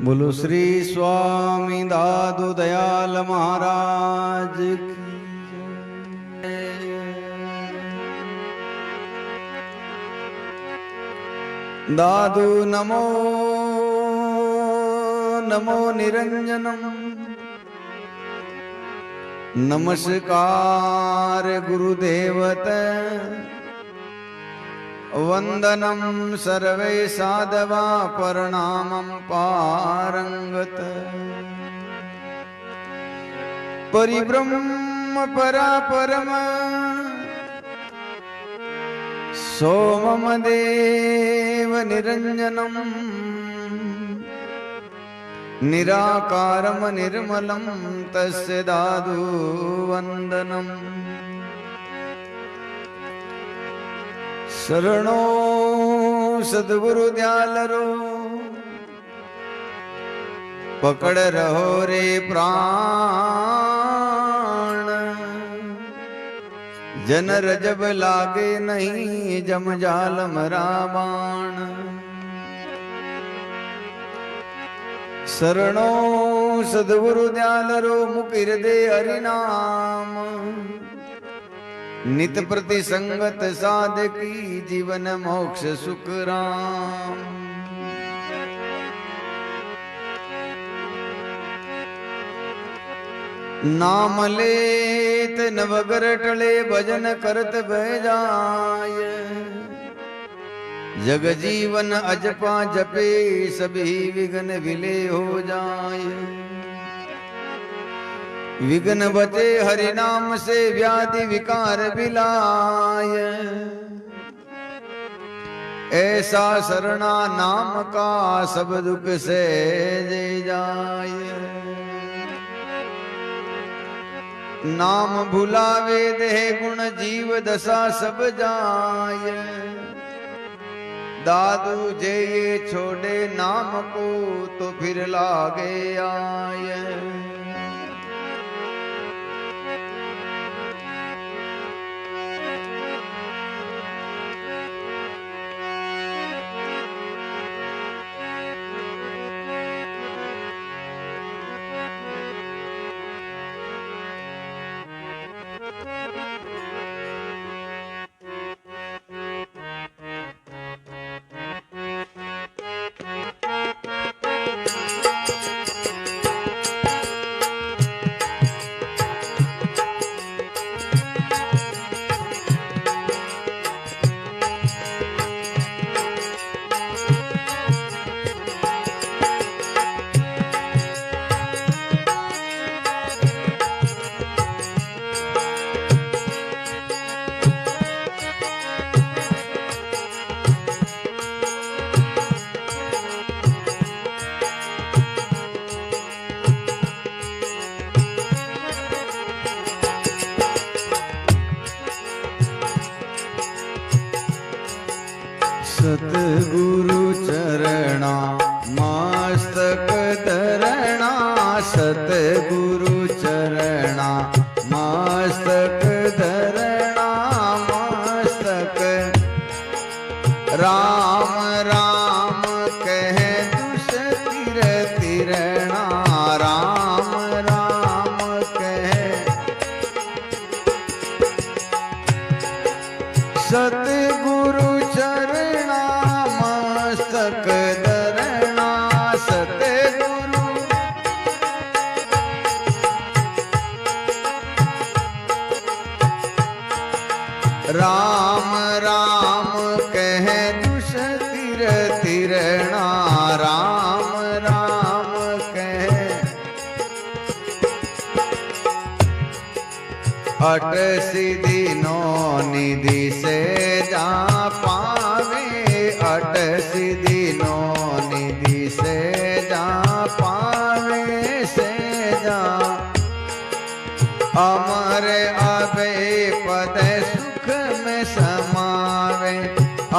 बोलो श्री स्वामी दादू दयाल महाराज की जय। दादू नमो नमो निरंजनम नमस्कार गुरुदेवत वंदनम सर्वे साधवा प्रणामं पारंगत परिब्रह्म परापरम सोमम देव निरंजनम निराकारम निर्मलम तस्य दादु वंदनम शरणो सद्गुरु दयालरो पकड़ रहो रे प्राण जनर जब लागे नहीं जम जालम रावण शरणो सद्गुरु दयालरो मुकिर दे हरिनाम नित प्रति संगत साधकी जीवन मोक्ष सुख राम। नाम लेत नवगर टले भजन करत बह जाय जग जीवन अजपा जपे सभी विघ्न विले हो जाय विघ्न बचे हरि नाम से व्याधि विकार बिलाय ऐसा शरणा नाम का सब दुख से जे जाय नाम भुलावे देह गुण जीव दशा सब जाय दादू जे ये छोड़े नाम को तो फिर लागे आय सतगुरु चरणा मस्तक धरणा सतगुरु चरणा मस्तक धरणा मस्तक राम राम कह दुष तिर तिरणा राम राम कह सतगुरु चरणा मस्तक धरणा सतगुरु राम राम कह दुष तिर तिरणा राम राम कह अट सिद्धि नो निधि से जा पावे अट सिद्धि नो निधि से जा पावे से जा अमर अभय पद सुख में समावे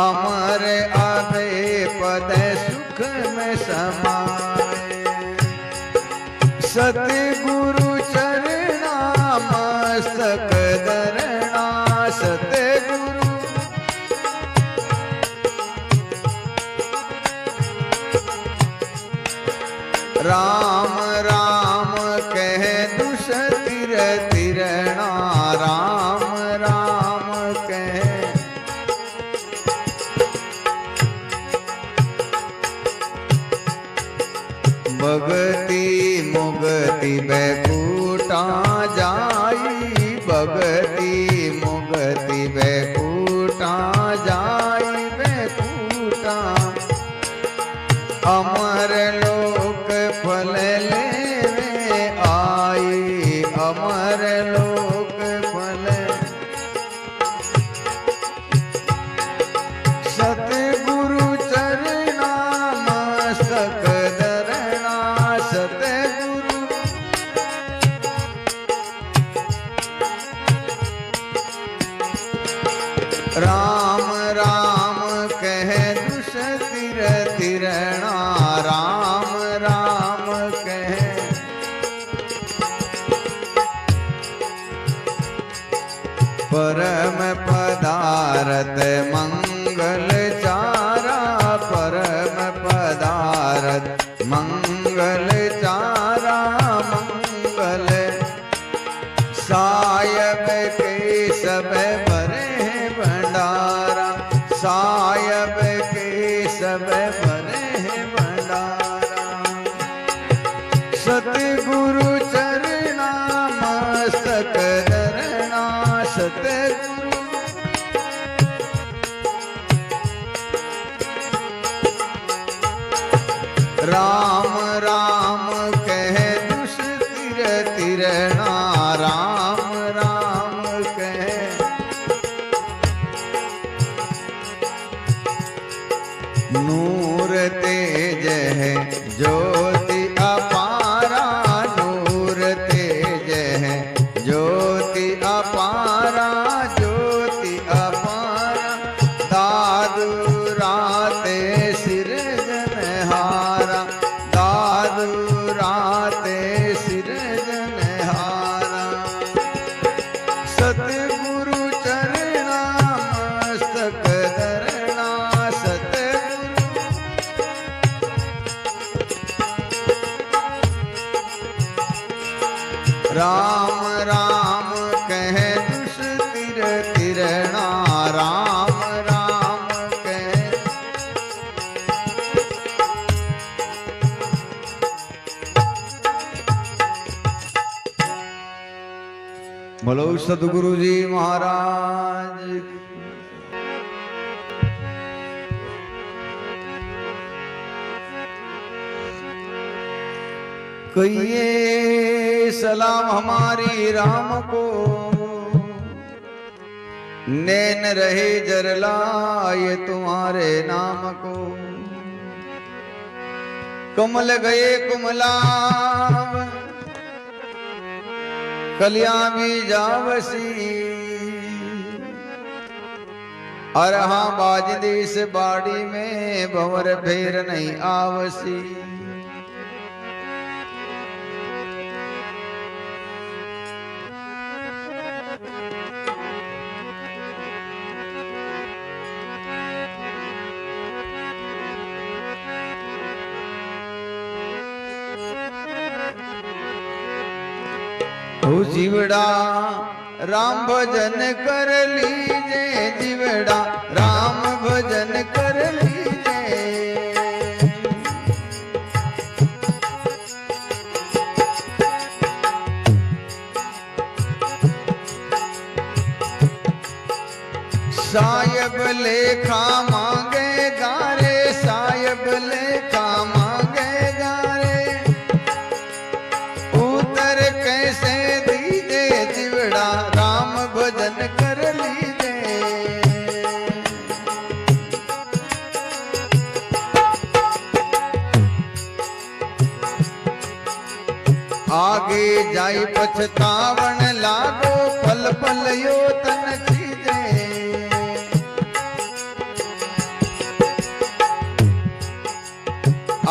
अमर अभय पद सुख में समावे सतगुरु चरणा मस्तक धरणा सतगुरु राम राम कह दुष तिर तिरणा राम राम कह भगति मुगति बैकुटा जाई भगति मुगति बैकुटा जाई बैकुटा अमर लोक फल लेवे आई अमर लोक फल सतगुरु चरणा मस्तक धरणा सतगुरु राम राम कह दुष तिर तिरणा राम राम कह परम पदारथ मंगल चारा परम पदारथ मंगल चारा मंगल सायब के सब भरे भंडारा सायब के सब भरे भंडारा सतगुरु चरणा मस्तक धरणा सतगुरु राम राम कह दुष तिर तिरणा राम राम कह नूर तेज है ज्योति अपारा नूर तेज है ज्योति अपारा ज्योति अपारा दादू राते सिरजनहारा दादू राते सिरजनहारा सतगुरु चरणा मस्तक धरणा सतगुरु राम राम कह दुष तिर तिरणा राम राम कह बोलो सतगुरु जी महाराज कहिए सलाम हमारी राम को नैन रहे जरलाए तुम्हारे नाम को कमल गए कुमलाव कलियां भी जावसी अरहा बाजदी से बाड़ी में भंवर फेर नहीं आवसी ओ जीवड़ा राम भजन कर लीजे जीवड़ा राम भजन कर लीजे सायब लेखा मांगे गारे सायब लेखा मांगे गारे उतर कैसे दीजे जीवड़ा राम भजन कर लीजे आगे जाई पछतावण लागो पल पल यो तन चीजे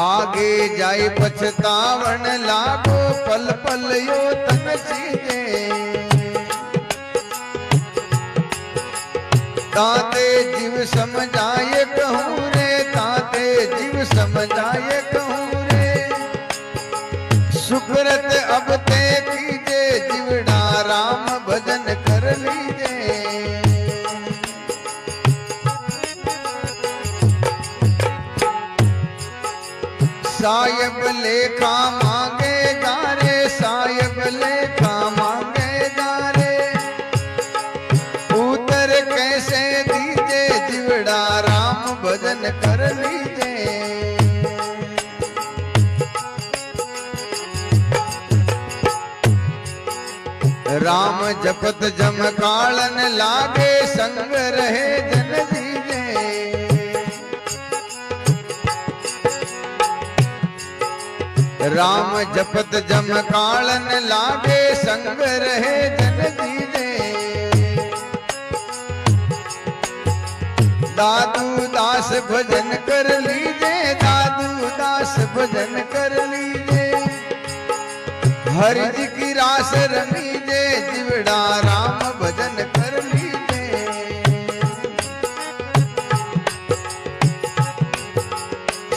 आगे जाई पछतावण लागो पल पल यो तन चीजे ताते जीव समझाए कहूँ रे ताते जीव समझाए कहूँ रे साहिब लेखा मांगे गारे, साहिब लेखा मांगे गारे। उतर कैसे दीजे जिवड़ा राम भजन कर लीजे। राम जपत जम कालन लागे, संग रहे जन दीजे। राम जपत जम कालन लागे, संग रहे जन दीजे। दादू दास भजन कर लीजे, दादू दास भजन कर लीजे। हरि जी की रास रमीजे, जिवड़ा राम भजन कर लीजे।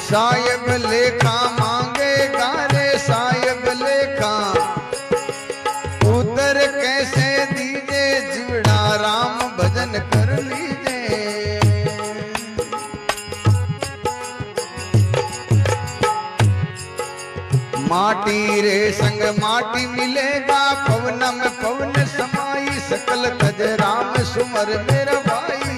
साहिब लेखा मांगे गारे, साहिब लेखा उतर कैसे दीजे, जिवड़ा राम भजन कर लीजे। माटी रे संग माटी मिलेगा, पवन में पवन समाई। सकल तज राम सुमर मेरा भाई।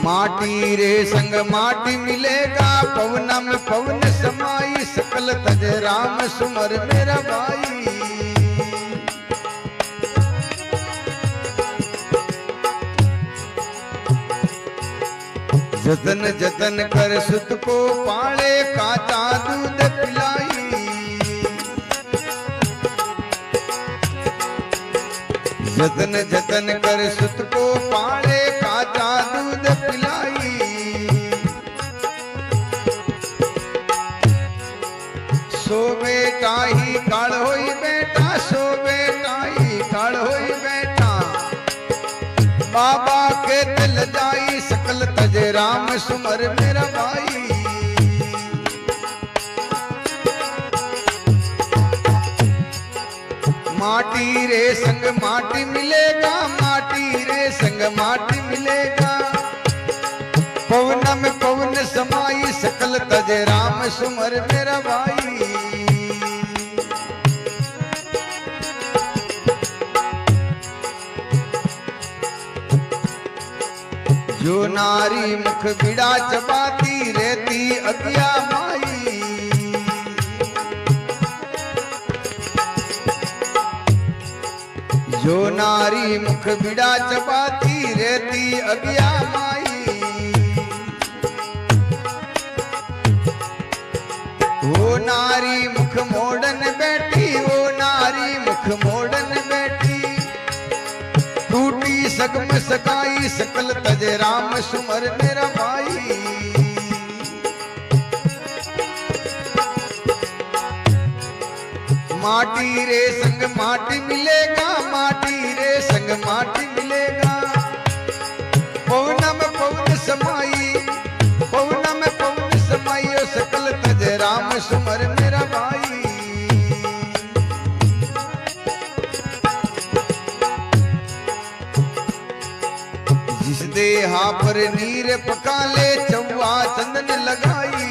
माटी रे संग माटी मिलेगा, पवन में पवन समाई। सकल तज राम सुमर मेरा भाई। जतन जतन कर सुत को पाले, काचा दूध पिलाई। जतन जतन कर सुत को पाले, काचा दूध पिलाई। सो बेटा ही काल होई बेटा, सो बेटा ही काल होई बेटा। बाबा के दिल जाई, सकल तज राम सुमर मेरा भाई। माटी रे संग माटी मिलेगा, माटी रे संग माटी मिलेगा। पवन में पवन समाई, सकल तज राम सुमर मेरा भाई। जो नारी मुख बिड़ा चबाती, रहती अज्ञा माई। जो नारी मुख बिड़ा चबाती, रहती अज्ञा माई। वो नारी मुख मोड़न बैठी, वो नारी मुख मोड़न बैठी। टूटी सकम सकाई, सकल तज राम सुमर मेरा भाई। माटी रे संग माटी मिलेगा, माटी रे संग माटी मिलेगा। पवन में पवन समाई, पवन में पवन समाई। सकल तज राम सुमर मेरा भाई। जिस देहा पर नीर पका ले, चौवा चंदन लगाई।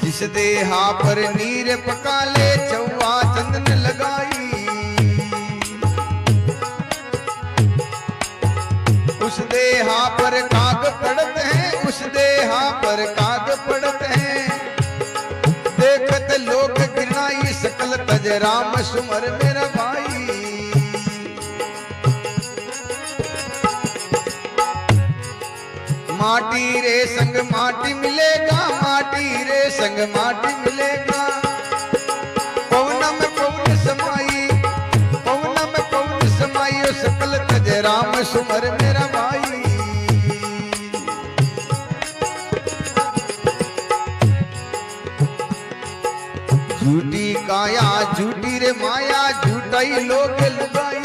जिस देहा पर नीर पका ले, चौवा चंदन लगाई। उस देहा पर काग पड़त है, उस देहा पर काग पड़त है। देखत लोग गिरनाई, सकल तज राम सुमर मेरा भाई। माटी रे संग माटी मिलेगा, माटी रे संग माटी मिलेगा। पवन में पवन समाई, पवन में पवन समाई। सकल तज राम सुमर मेरा भाई। झूठी काया झूठी रे माया, झूठाई लोग लुगाई।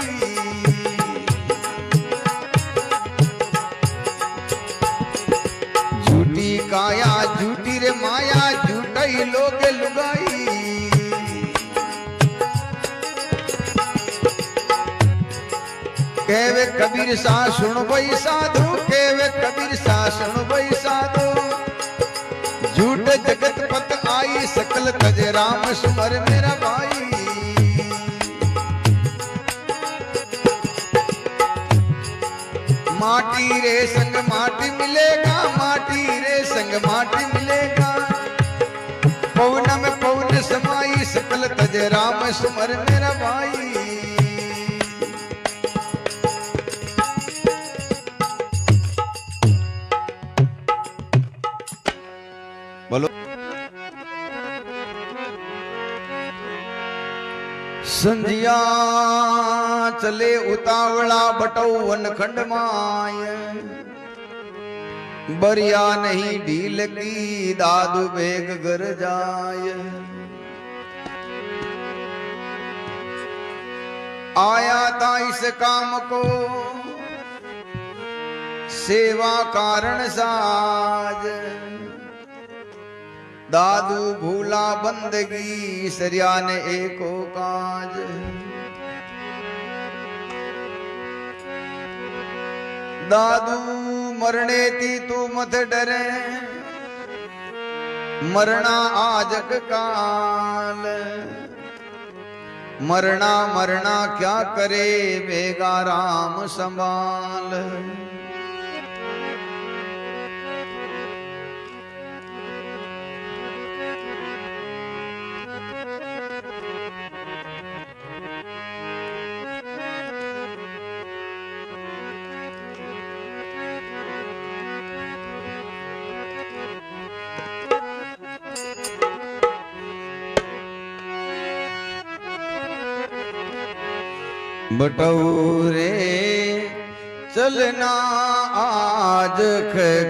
झूठी काया झूठी रे माया, झूठाई लोग लुगाई। कहवे कबीर सा सुन वही साधु, कहवे कबीर सा सुन वही साधु। झूठ जगत पत आई सकल तज राम सुमर मेरा भाई। माटी रे संग माटी मिलेगा, माटी रे संग माटी मिलेगा। पवन में पवन समाई सकल तज राम सुमर मेरा भाई। बोलो। संजिया चले उतावला बटौ वनखंड माय। बरिया नहीं ढील की दादू बेग घर जाय। आया था इस काम को सेवा कारण साज। दादू भूला बंदगी सरिया ने एको काज। दादू मरने थी तू मत डरे, मरना आजक काल। मरना मरना क्या करे बेगा राम संभाल। बटौरे चलना आज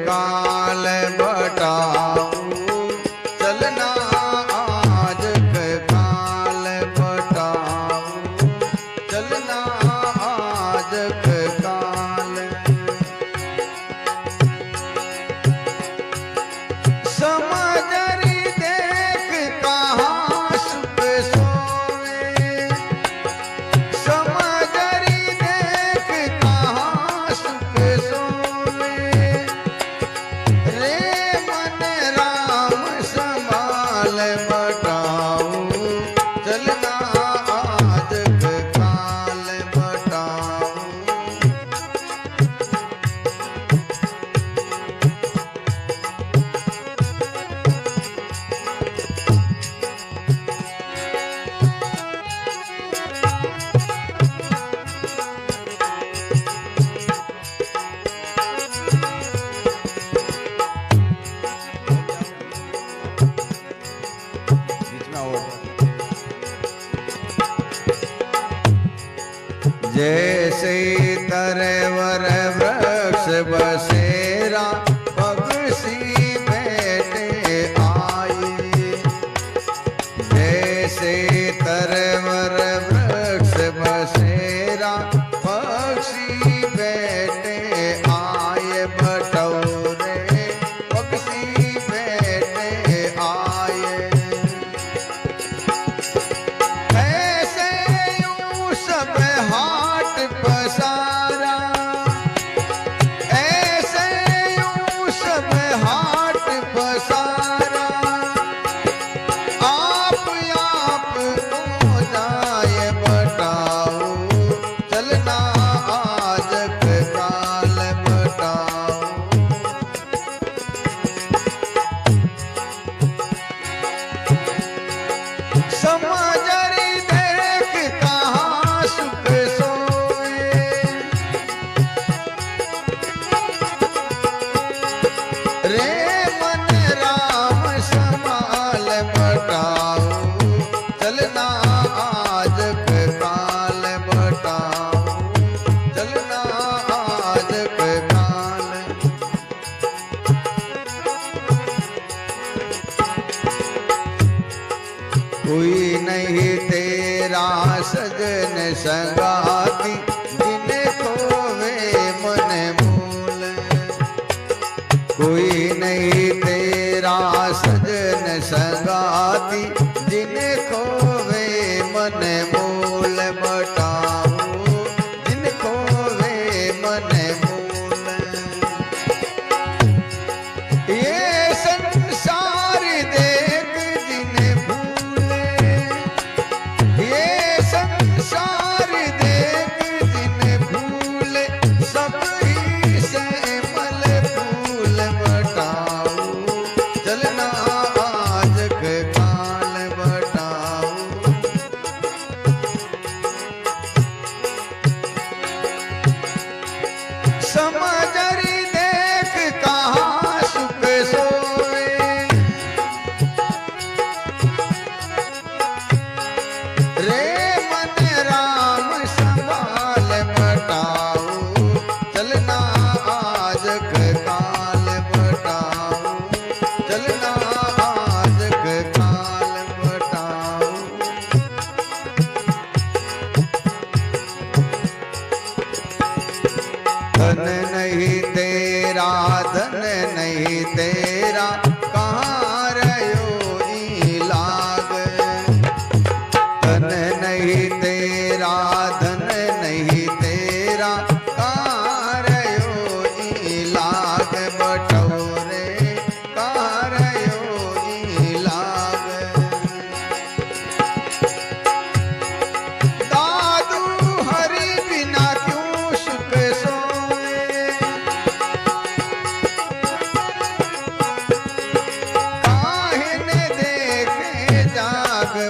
काल बटाऊ। चलना आज काल बटाऊ। चलना आज काल। समझरी देख कहाँ सुख सोवे। समझरी देख कहाँ सुख सोवे। रे मन राम संभाल बटाऊ। चलना आज काल बटाऊ। जैसे तरवर वृक्ष बसेरा पक्षी बैठे आई। जैसे तरवर वृक्ष बसेरा पक्षी बैठे आए। बटौरे पक्षी बैठे आए। ऐसे यूं सब हाट पसारा। ऐसे यूं सब हाट पसारा। आप हो जाए बटाऊ। चलना आज काल बटाऊ। समझरी देख कहाँ सुख सोए। रे मन राम संभाल बटाऊ। चलना आज काल बटाऊ। चलना आज काल। कोई नहीं तेरा सजन संगाती। जिन्हें खोवे मन मूल। कोई नहीं तेरा सजन संगाती। जिन्हें खोवे मन मूल बटाऊ। जिन खोवे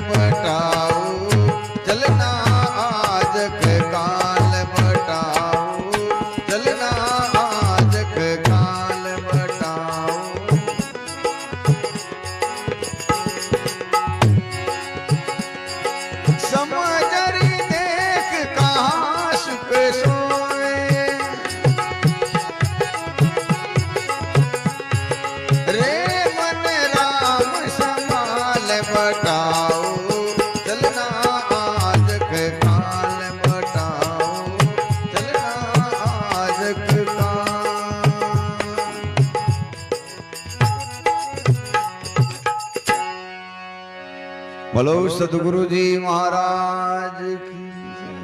बटाओ, चलना आज के काल बटाओ, चलना आज के काल बटाओ। समझरी देख कहाँ सुख सोए, रे मन राम संभाल बटाओ, चलना आज के काल बटाओ, चलना आज के काल। बोलो सतगुरु जी महाराज की जय।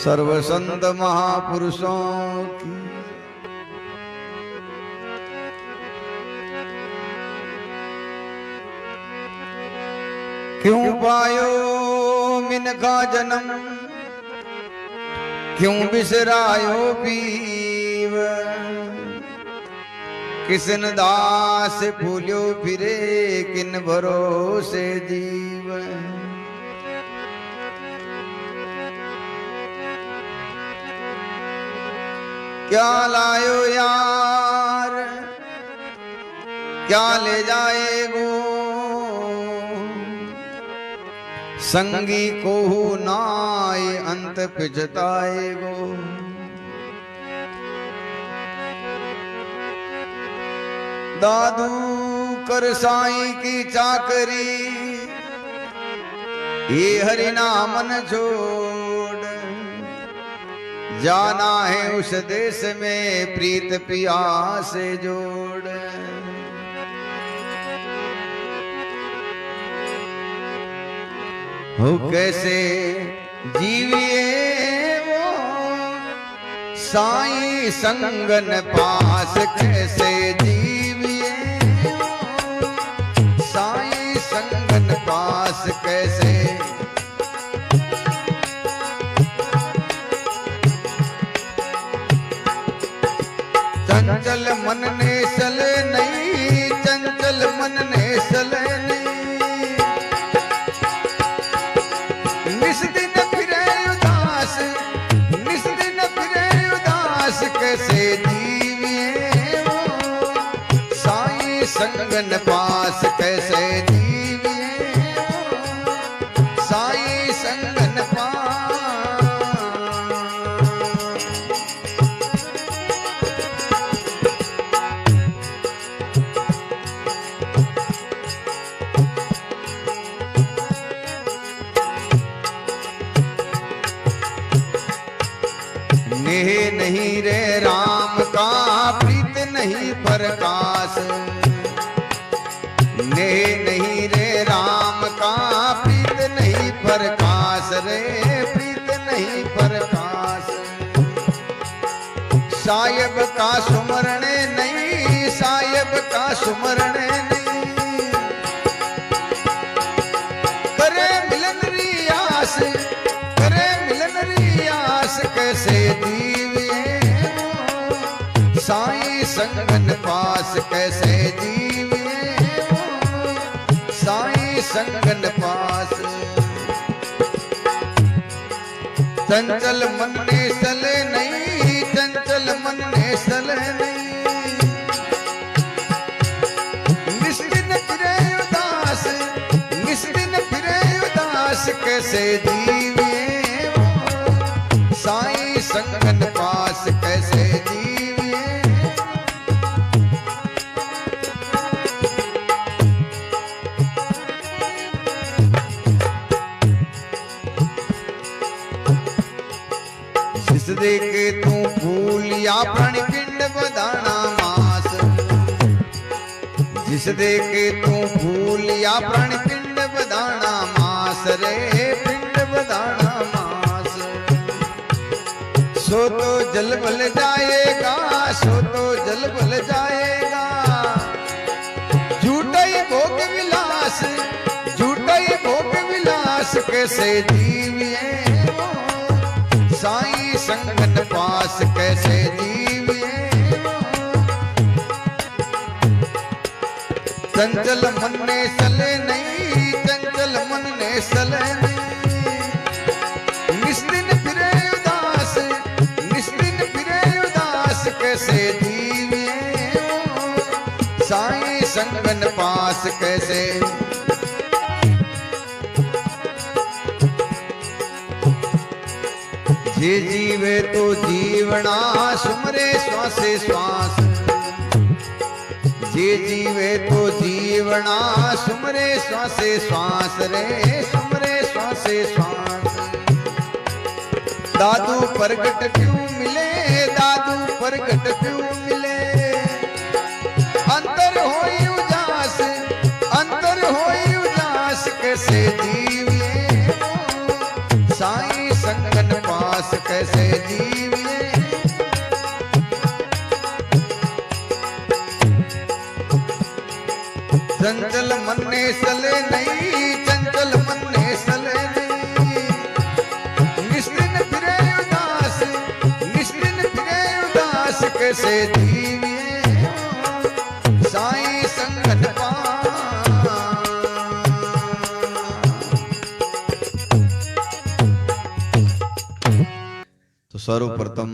सर्व संत महापुरुषों की। क्यों पायो मिनका जन्म, क्यों बिसरायो पीव, किसन दास भूल्यो फिरे किन भरोसे जीव। क्या लायो यार, क्या ले जाएगो, संगी को नाय अंत पिजताएगो। दादू कर साईं की चाकरी, ये हरि नामन छोड़, जाना है उस देश में प्रीत पिया से जोड़। हो कैसे जीविए वो साईं संगन पास, कैसे जीविए वो साईं संगन पास, कैसे चंचल मन ने चले नहीं, चंचल मन ने चले नहीं। निस दिन फिरे उदास, निस दिन फिरे उदास, कैसे जीविए वो साईं संगन पास, कैसे जीविए वो साईं संगन पास। नेह नहीं रे राम का प्रीत नहीं प्रकाश, नेह नहीं रे राम का प्रीत नहीं प्रकाश, रे प्रीत नहीं प्रकाश। साहिब का सुमरण नहीं, साहिब का सुमरण नहीं, करे मिलन रियास, करे मिलन रियास, कैसे जीविए वो साईं संगन पास, कैसे जीविए वो साईं संगन पास। चंचल मन ने चले नहीं, चंचल मन ने चले नहीं। निस्दिन फिरे उदास, निस्दिन फिरे उदास, कैसे जीविए वो साईं संगन पास, कैसे जीविए। जिस देखे तू फूल या प्राणी पिंड बदाना मास, जिस देखे तू फूल या प्राणी पिंड बदाना मास, रे पिंड बदाना मास। सो तो जल बल जाएगा, सो तो जल बल जाएगा। झूठा ही भोग विलास, झूठा ही भोग विलास, कैसे जीविए वो साईं संगन पास, कैसे जीविए वो। चंचल मन ने चले नहीं, संगन पास कैसे। जे जीवे तो जीवना सुमरे श्वासे श्वास। जे जीवे तो जीवना सुमरे श्वासे श्वास रे सुमरे श्वासे श्वास। दादू प्रगट क्यों मिले दादू प्रगट क्यों मिले। अंतर होई उजास अंतर होई उजास कैसे जीविए साईं संगन पास कैसे जीविए। चंचल मन ने सले नहीं चंचल मन ने सले नहीं। निश्चिन फिरे उदास निश्चिन फिरे उदास कैसे जीविए साईं संगन पास। तो सर्वप्रथम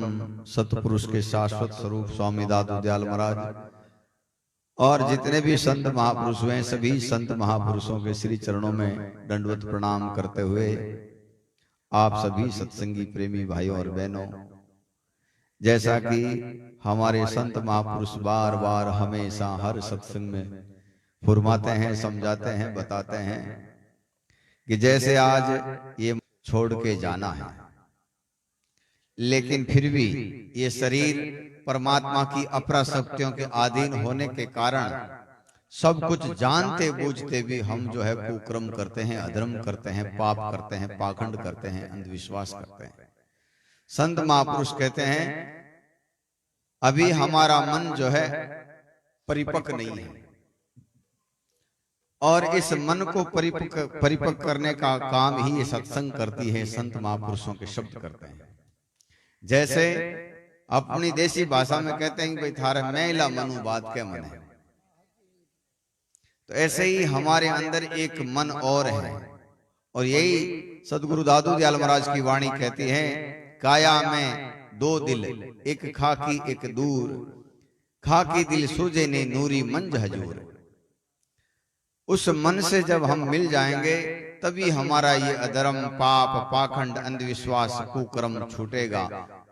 सतपुरुष के शाश्वत स्वरूप स्वामी दादू दयाल महाराज और जितने भी संत महापुरुष हुए सभी संत महापुरुषों के श्री चरणों में दंडवत प्रणाम करते हुए आप सभी सत्संगी प्रेमी भाइयों और बहनों, जैसा कि हमारे संत महापुरुष बार बार हमेशा हर सत्संग में फुरमाते हैं, समझाते हैं, बताते हैं कि जैसे आज ये छोड़ के जाना है, लेकिन फिर भी ये शरीर परमात्मा की अपराशक्तियों के अधीन होने के कारण सब कुछ जानते बूझते भी हम जो है कुकर्म करते हैं, अधर्म करते हैं, पाप करते हैं, पाखंड करते हैं, अंधविश्वास करते हैं। संत महापुरुष कहते हैं अभी हमारा मन जो है परिपक्व नहीं है और इस मन को परिपक्व करने का काम ही ये सत्संग करती है, संत महापुरुषों के शब्द करते हैं। जैसे अपनी देसी भाषा में कहते हैं कि भाई थारे मैला मनु बात क्या मन है, तो ऐसे ही हमारे अंदर एक मन और है और यही सदगुरु दादू दयाल महाराज की वाणी कहती है काया में दो दिल एक खाकी एक दूर। खाकी दिल सूझे ने नूरी मंज हजूर। उस मन से जब हम मिल जाएंगे तभी हमारा ये अधर्म पाप पाखंड अंधविश्वास कुकर्म छूटेगा।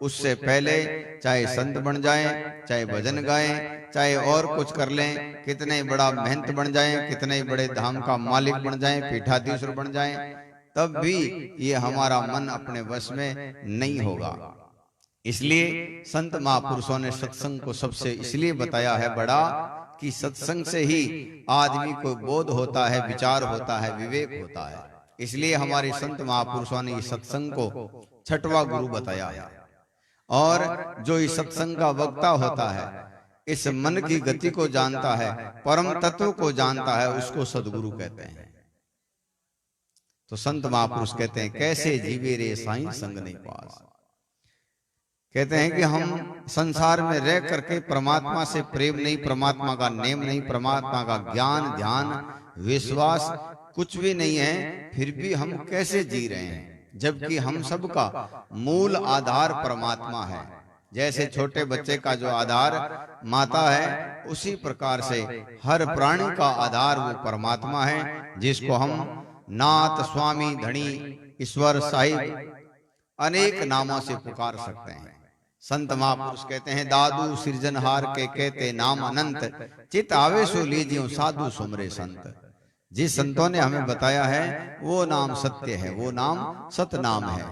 उससे पहले चाहे संत बन जाएं, चाहे भजन गाएं, चाहे और कुछ कर लें, कितने बड़ा महंत बन जाएं, कितने बड़े धाम का मालिक बन जाएं, पीठाधीश्वर बन जाएं, तब भी ये हमारा मन अपने वश में नहीं होगा। इसलिए संत महापुरुषों ने सत्संग को सबसे इसलिए बताया है बड़ा कि सत्संग से ही आदमी को बोध होता है, विचार होता है, विवेक होता है। इसलिए हमारे संत महापुरुषों ने इस सत्संग को छठवां गुरु बताया है और जो इस सत्संग का वक्ता होता है, इस मन की गति को जानता है, परम तत्व को जानता है, उसको सदगुरु कहते हैं। तो संत महापुरुष कहते हैं कैसे जीवे रे साईं संग नहीं पास। कहते हैं कि हम संसार में रह करके परमात्मा से प्रेम नहीं, परमात्मा का नेम नहीं, परमात्मा का ज्ञान ध्यान विश्वास कुछ भी नहीं है, फिर भी हम कैसे जी रहे हैं, जबकि हम सबका मूल आधार परमात्मा है। जैसे छोटे बच्चे का जो आधार माता है, उसी प्रकार से हर प्राणी का आधार वो परमात्मा है, जिसको हम नाथ स्वामी धनी ईश्वर साहिब अनेक नामों से पुकार सकते हैं। संत महापुरुष कहते हैं दादू सृजनहार के कहते नाम अनंत, चित आवेशो लीजियो साधु सुमरे संत। जिस संतों ने हमें बताया है वो नाम सत्य है, वो नाम सत नाम है।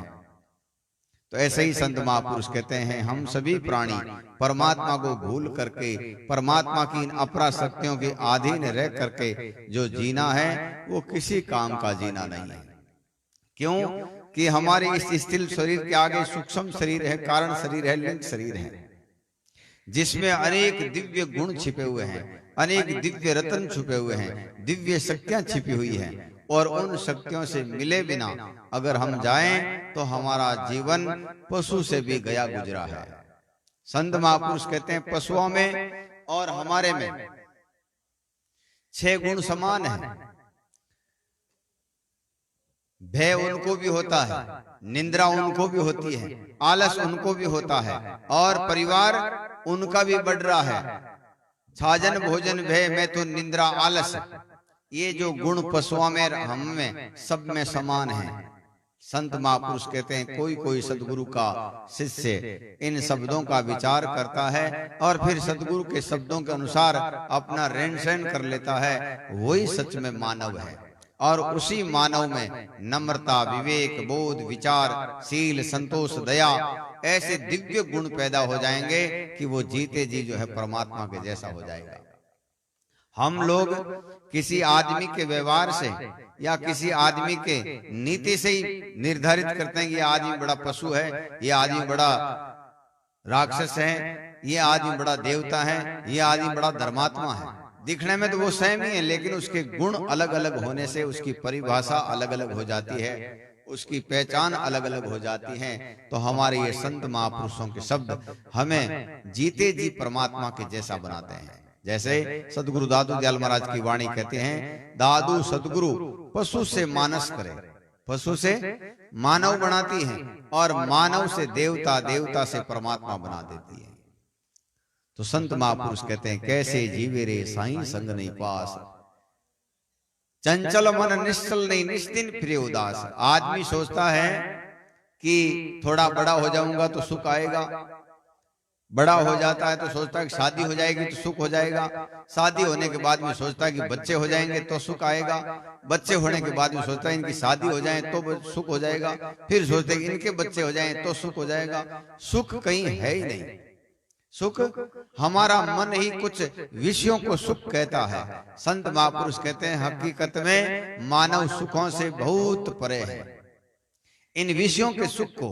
तो ऐसे ही संत महापुरुष कहते हैं हम सभी प्राणी परमात्मा को भूल करके, परमात्मा की इन अपराशक्तियों के अधीन रह करके जो जीना है वो किसी काम का जीना नहीं है। क्यों कि हमारे इस स्थिर शरीर के आगे सूक्ष्म शरीर है, कारण शरीर है, लिंग शरीर है, जिसमें अनेक दिव्य गुण छिपे हुए हैं, अनेक दिव्य रत्न छुपे हुए हैं, दिव्य शक्तियां छिपी हुई हैं, और उन शक्तियों से मिले बिना अगर हम जाएं तो हमारा जीवन पशु से भी गया गुजरा है। संत महापुरुष कहते हैं पशुओं में और हमारे में 6 गुण समान है। भय उनको भी होता है, निंद्रा उनको भी होती है, आलस उनको भी होता है, और परिवार उनका भी बढ़ रहा है, छाजन भोजन भय मैं तो निंद्रा आलस। ये जो गुण पशुओं में हम में सब में समान है। संत महापुरुष कहते हैं कोई कोई सदगुरु का शिष्य इन शब्दों का विचार करता है और फिर सदगुरु के शब्दों के अनुसार अपना रहन सहन कर लेता है, वही सच में मानव है। और उसी मानव में नम्रता, विवेक, बोध, विचार, शील, संतोष, दया ऐसे दिव्य गुण पैदा हो जाएंगे कि वो जीते जी जो है परमात्मा के जैसा हो जाएगा। हम लोग किसी आदमी के व्यवहार से या किसी आदमी के नीति से ही निर्धारित करते हैं कि ये आदमी बड़ा पशु है, ये आदमी बड़ा राक्षस है, ये आदमी बड़ा देवता है, ये आदमी बड़ा धर्मात्मा है। दिखने में तो वो सेम ही है, लेकिन उसके गुण अलग अलग होने से उसकी परिभाषा अलग अलग हो जाती है, उसकी पहचान अलग अलग हो जाती है। तो हमारे ये संत महापुरुषों के शब्द हमें जीते जी परमात्मा के जैसा बनाते हैं। जैसे सदगुरु दादू दयाल महाराज की वाणी कहते हैं, दादू सदगुरु पशु से मानस करे, पशु से मानव बनाती है और मानव से देवता, देवता से परमात्मा बना देती है। तो संत महापुरुष कहते हैं, कैसे जीवे रे साईं संग नहीं पास, चंचल मन निश्चल नहीं निस्दिन फिरे उदास। आदमी सोचता है कि थोड़ा बड़ा हो जाऊंगा तो सुख आएगा, बड़ा हो जाता है तो सोचता है कि शादी हो जाएगी तो सुख हो जाएगा, शादी होने के बाद में सोचता है कि बच्चे हो जाएंगे तो सुख आएगा, बच्चे होने के बाद में सोचता है इनकी शादी हो जाए तो सुख हो जाएगा, फिर सोचते हैं कि इनके बच्चे हो जाएं तो सुख हो जाएगा। सुख कहीं है ही नहीं। सुख हमारा मन ही कुछ विषयों को सुख कहता है। संत महापुरुष कहते हैं हकीकत में मानव सुखों से बहुत परे है। इन विषयों के सुख को,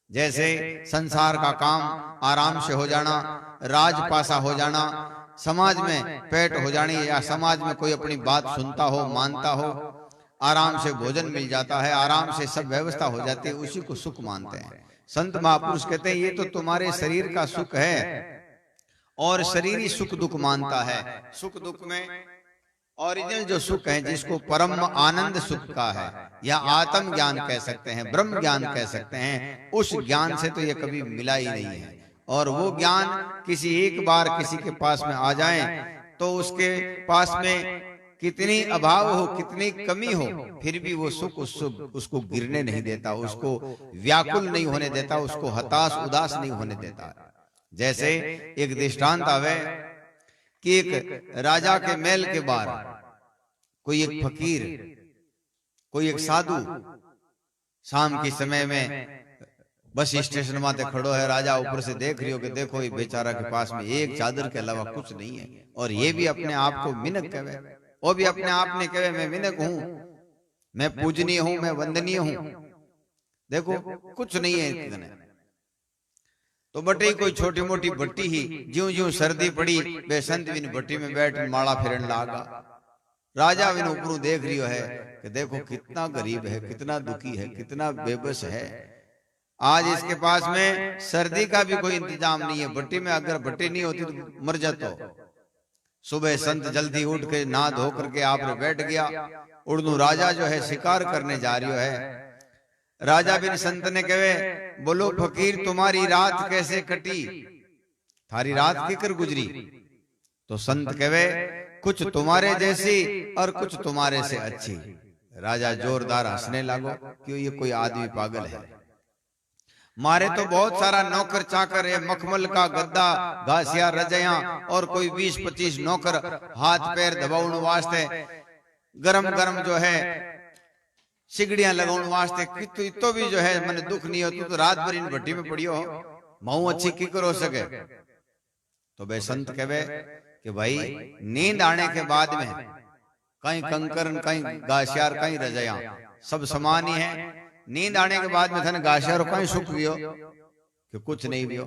जैसे संसार का काम आराम से हो जाना, राजपासा हो जाना, समाज में पेट हो जानी, या समाज में कोई अपनी बात सुनता हो, मानता हो, आराम से भोजन मिल जाता है, आराम से सब व्यवस्था हो जाती है, उसी को सुख मानते हैं। संत महापुरुष कहते हैं ये तो तुम्हारे शरीर का सुख है और शरीर ही सुख दुख मानता है। सुख दुख में ओरिजिनल जो सुख है, जिसको परम आनंद सुख का है या आत्म ज्ञान कह सकते हैं, ब्रह्म ज्ञान कह सकते हैं, उस ज्ञान से तो ये कभी मिला ही नहीं है। और वो ज्ञान किसी एक बार किसी के पास में आ जाए तो उसके पास में कितनी अभाव हो, कितनी कमी हो, फिर भी वो सुख उसको गिरने नहीं देता, उसको व्याकुल नहीं होने देता, उसको हताश उदास नहीं होने देता। जैसे एक दृष्टांत आवे कि एक राजा के महल के बाहर कोई एक फकीर, कोई एक साधु शाम के समय में बस स्टेशन माते खड़ो है, राजा ऊपर से देख रही हो कि देखो ये बेचारा के पास में एक चादर के अलावा कुछ नहीं है, और ये भी अपने आप को मिनक कहे, वो भी अपने आप ने कहे मैं मिनक हूं, मैं पूजनीय हूं, मैं वंदनीय हूं, देखो कुछ नहीं है इतने। तो बटे कोई छोटी मोटी भट्टी ही, ज्यों ज्यों सर्दी पड़ी बेसंत बिन भट्टी में बैठ माला फेरन लागा। राजा बिन ऊपरों देख रही है कि देखो कितना गरीब है, कितना दुखी है, कितना बेबस है, आज इसके पास में सर्दी का भी कोई इंतजाम नहीं है, भट्टी में अगर भट्टी नहीं होती तो मर जाता। सुबह संत जल्दी उठ के नहा धो करके आप बैठ गया। उड़नू राजा जो है शिकार करने जा रही है। राजा बिन संत ने कहे बोलो फकीर तुम्हारी रात कैसे कटी, थारी रात किकर गुजरी। तो संत कहे कुछ तुम्हारे जैसी और कुछ तुम्हारे से अच्छी। राजा जोरदार हंसने लगो क्यों ये कोई आदमी पागल है, मारे तो बहुत सारा नौकर चाकर है, मखमल का गद्दा, घासिया रजया और कोई 20-25 नौकर हाथ पैर दबाउन वास्ते, गरम गरम जो है सिगड़ियां लगाउन वास्ते, कितु इतो भी जो है मैंने दुख नहीं हो, तू तो रात भर इन भट्टी में पड़ियो महू अच्छी की कर हो सके। तो बे संत कहे कि भाई नींद आने के बाद में कहीं कंकर, कहीं घासियार, कहीं रजया सब समान ही है। नींद आने के बाद में थन घासियार कहीं सुख भी हो कि कुछ नहीं भी हो,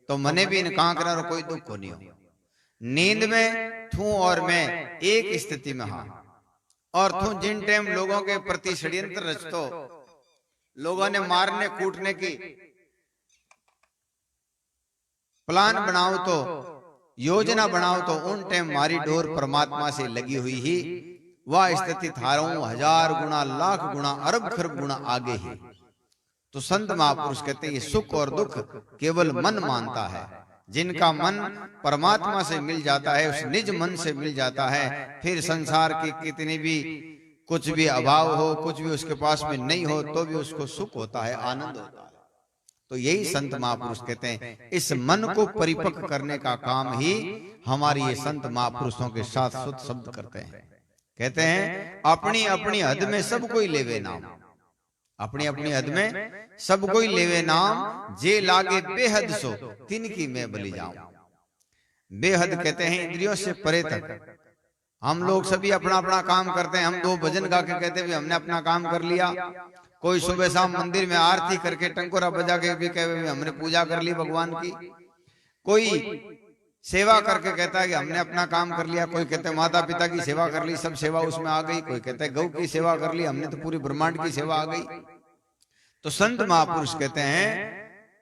तो मने भी इन कांकरा कोई दुख को नहीं हो। नींद में थू और मैं एक स्थिति में हाँ, और तू जिन टाइम लोगों के प्रति षड्यंत्र रचतो, लोगों ने मारने कूटने की प्लान बनाओ तो, योजना बनाओ तो उन टाइम मारी डोर परमात्मा से लगी हुई ही वह स्थिति थारों 1000 गुना, लाख गुना, अरब खरब गुना आगे ही। तो संत महापुरुष कहते हैं ये सुख और दुख केवल मन मानता है। जिनका मन परमात्मा से मिल जाता है, उस निज मन से मिल जाता है, फिर संसार की कितनी भी कुछ भी अभाव हो, कुछ भी उसके पास में नहीं हो, तो भी उसको सुख होता है, आनंद होता है। तो यही संत महापुरुष कहते हैं, इस मन को परिपक्व करने का काम ही हमारी ये संत महापुरुषों के साथ शुद्ध शब्द करते हैं। कहते हैं अपनी अपनी हद में सब कोई लेवे नाम, अपनी अपनी हद में सब कोई लेवे नाम, जे लागे बेहद सो तिनकी मैं बलि जाऊं। बेहद कहते हैं इंद्रियों से परे तक। हम लोग सभी अपना अपना काम करते हैं। हम 2 भजन गा के कहते हैं हमने अपना काम कर लिया। कोई सुबह शाम मंदिर में आरती करके टंकोरा बजा के भी कहे हमने पूजा कर ली भगवान की। कोई सेवा करके कहता है कि हमने अपना काम कर लिया। कोई कहते हैं माता पिता की सेवा कर ली, सब सेवा उसमें आ गई। कोई कहते हैं गौ की सेवा कर ली, हमने तो पूरी ब्रह्मांड की सेवा आ गई। तो संत महापुरुष कहते हैं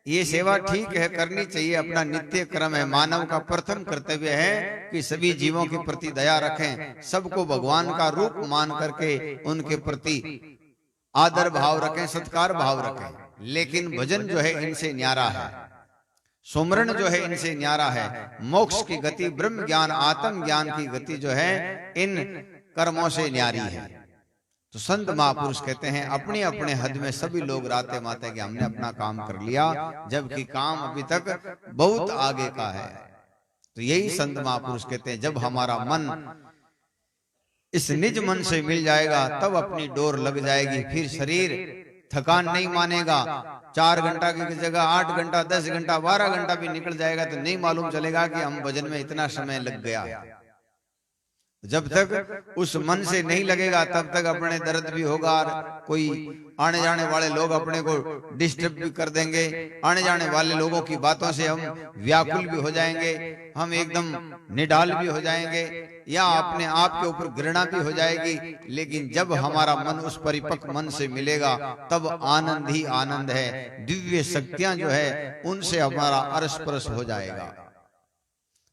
ये सेवा ठीक है, करनी चाहिए, अपना नित्य कर्म है। मानव का प्रथम कर्तव्य है कि सभी जीवों के प्रति दया रखें, सबको भगवान का रूप मान करके उनके प्रति आदर भाव रखें, सत्कार भाव रखें। लेकिन भजन जो है इनसे न्यारा है, सुमरण जो है इनसे न्यारा है। मोक्ष की गति, ब्रह्म ज्ञान, आत्म ज्ञान की गति जो है इन कर्मों से न्यारी है। तो संत महापुरुष कहते हैं अपने अपने हद में सभी लोग राते माते कि हमने अपना काम कर लिया, जबकि काम अभी तक बहुत आगे का है। तो यही संत महापुरुष कहते हैं जब हमारा मन इस निज मन से मिल जाएगा तब अपनी डोर लग जाएगी। फिर शरीर थकान नहीं मानेगा। 4 घंटा की जगह 8 घंटा, 10 घंटा, 12 घंटा भी निकल जाएगा तो नहीं मालूम चलेगा कि हम भजन में इतना समय लग गया। जब तक उस मन से नहीं लगेगा तब तक अपने दर्द भी होगा। कोई आने जाने वाले लोग अपने को डिस्टर्ब भी कर देंगे। आने जाने वाले लोगों की बातों से हम व्याकुल भी हो जाएंगे, हम एकदम निडाल भी हो जाएंगे, या अपने आप के ऊपर घृणा भी हो जाएगी। लेकिन जब हमारा मन उस परिपक्व मन से मिलेगा तब आनंद ही आनंद है। दिव्य शक्तियां जो है उनसे हमारा अरस-परस हो जाएगा।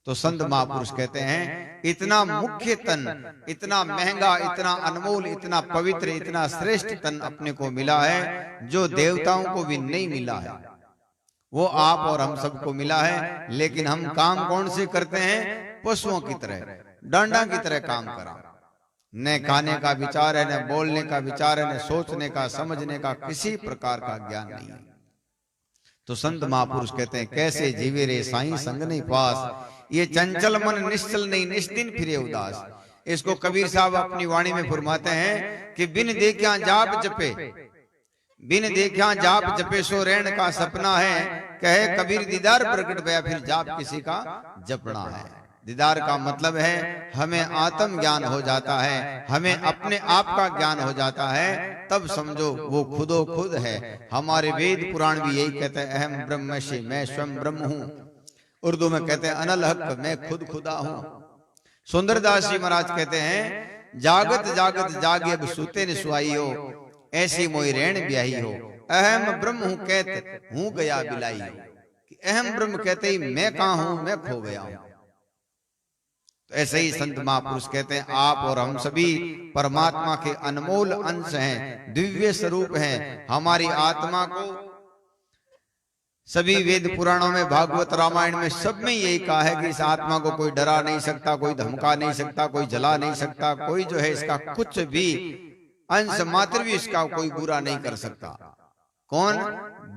तो संत महापुरुष कहते हैं इतना मुख्य तन, इतना महंगा, इतना अनमोल, इतना पवित्र, इतना श्रेष्ठ तन अपने को मिला है जो देवताओं को भी नहीं मिला है। वो आप और हम सबको मिला है। लेकिन हम काम कौन से करते हैं? पशुओं की तरह, डांडा की तरह काम करा। न खाने का विचार है, न बोलने का विचार है, न सोचने का, समझने का किसी प्रकार का ज्ञान नहीं है। तो संत महापुरुष कहते हैं कैसे जीवे रे साईं संग नहीं पास, ये चंचल मन निश्चल नहीं, निस्दिन फिरे उदास। इसको कबीर साहब अपनी वाणी में फरमाते हैं कि बिन देखा जाप जपे, बिन देखा जाप जपे सो रैन का सपना है। कहे कबीर दीदार प्रकट भया फिर जाप किसी का जपना है। दीदार का मतलब है हमें आत्म ज्ञान हो जाता है, हमें अपने आप का ज्ञान हो जाता है, तब समझो वो खुदो खुद है। हमारे वेद पुराण भी यही कहते हैं अहम ब्रह्मषि, मैं स्वयं ब्रह्म हूँ। उर्दू में कहते हैं अनल हक, मैं खुद खुदा हूँ। सुंदरदास जी महाराज कहते हैं जागत जागत जागे अब सूते न सुआई हो, ऐसी मोई रैन ब्याही हो। अहम ब्रह्म हूँ कहते हूँ गया बिलाई हो, कि अहम ब्रह्म कहते ही मैं कहाँ हूँ, मैं खो गया हूँ। तो ऐसे ही संत महापुरुष कहते हैं आप और हम सभी परमात्मा के अनमोल अंश हैं, दिव्य स्वरूप हैं। हमारी आत्मा को सभी वेद पुराणों में, भागवत रामायण में, सब में यही कहा है कि इस आत्मा को कोई डरा नहीं सकता, कोई धमका नहीं सकता, कोई जला नहीं सकता, कोई जो है इसका कुछ भी अंश मात्र भी इसका कोई बुरा नहीं कर सकता। कौन?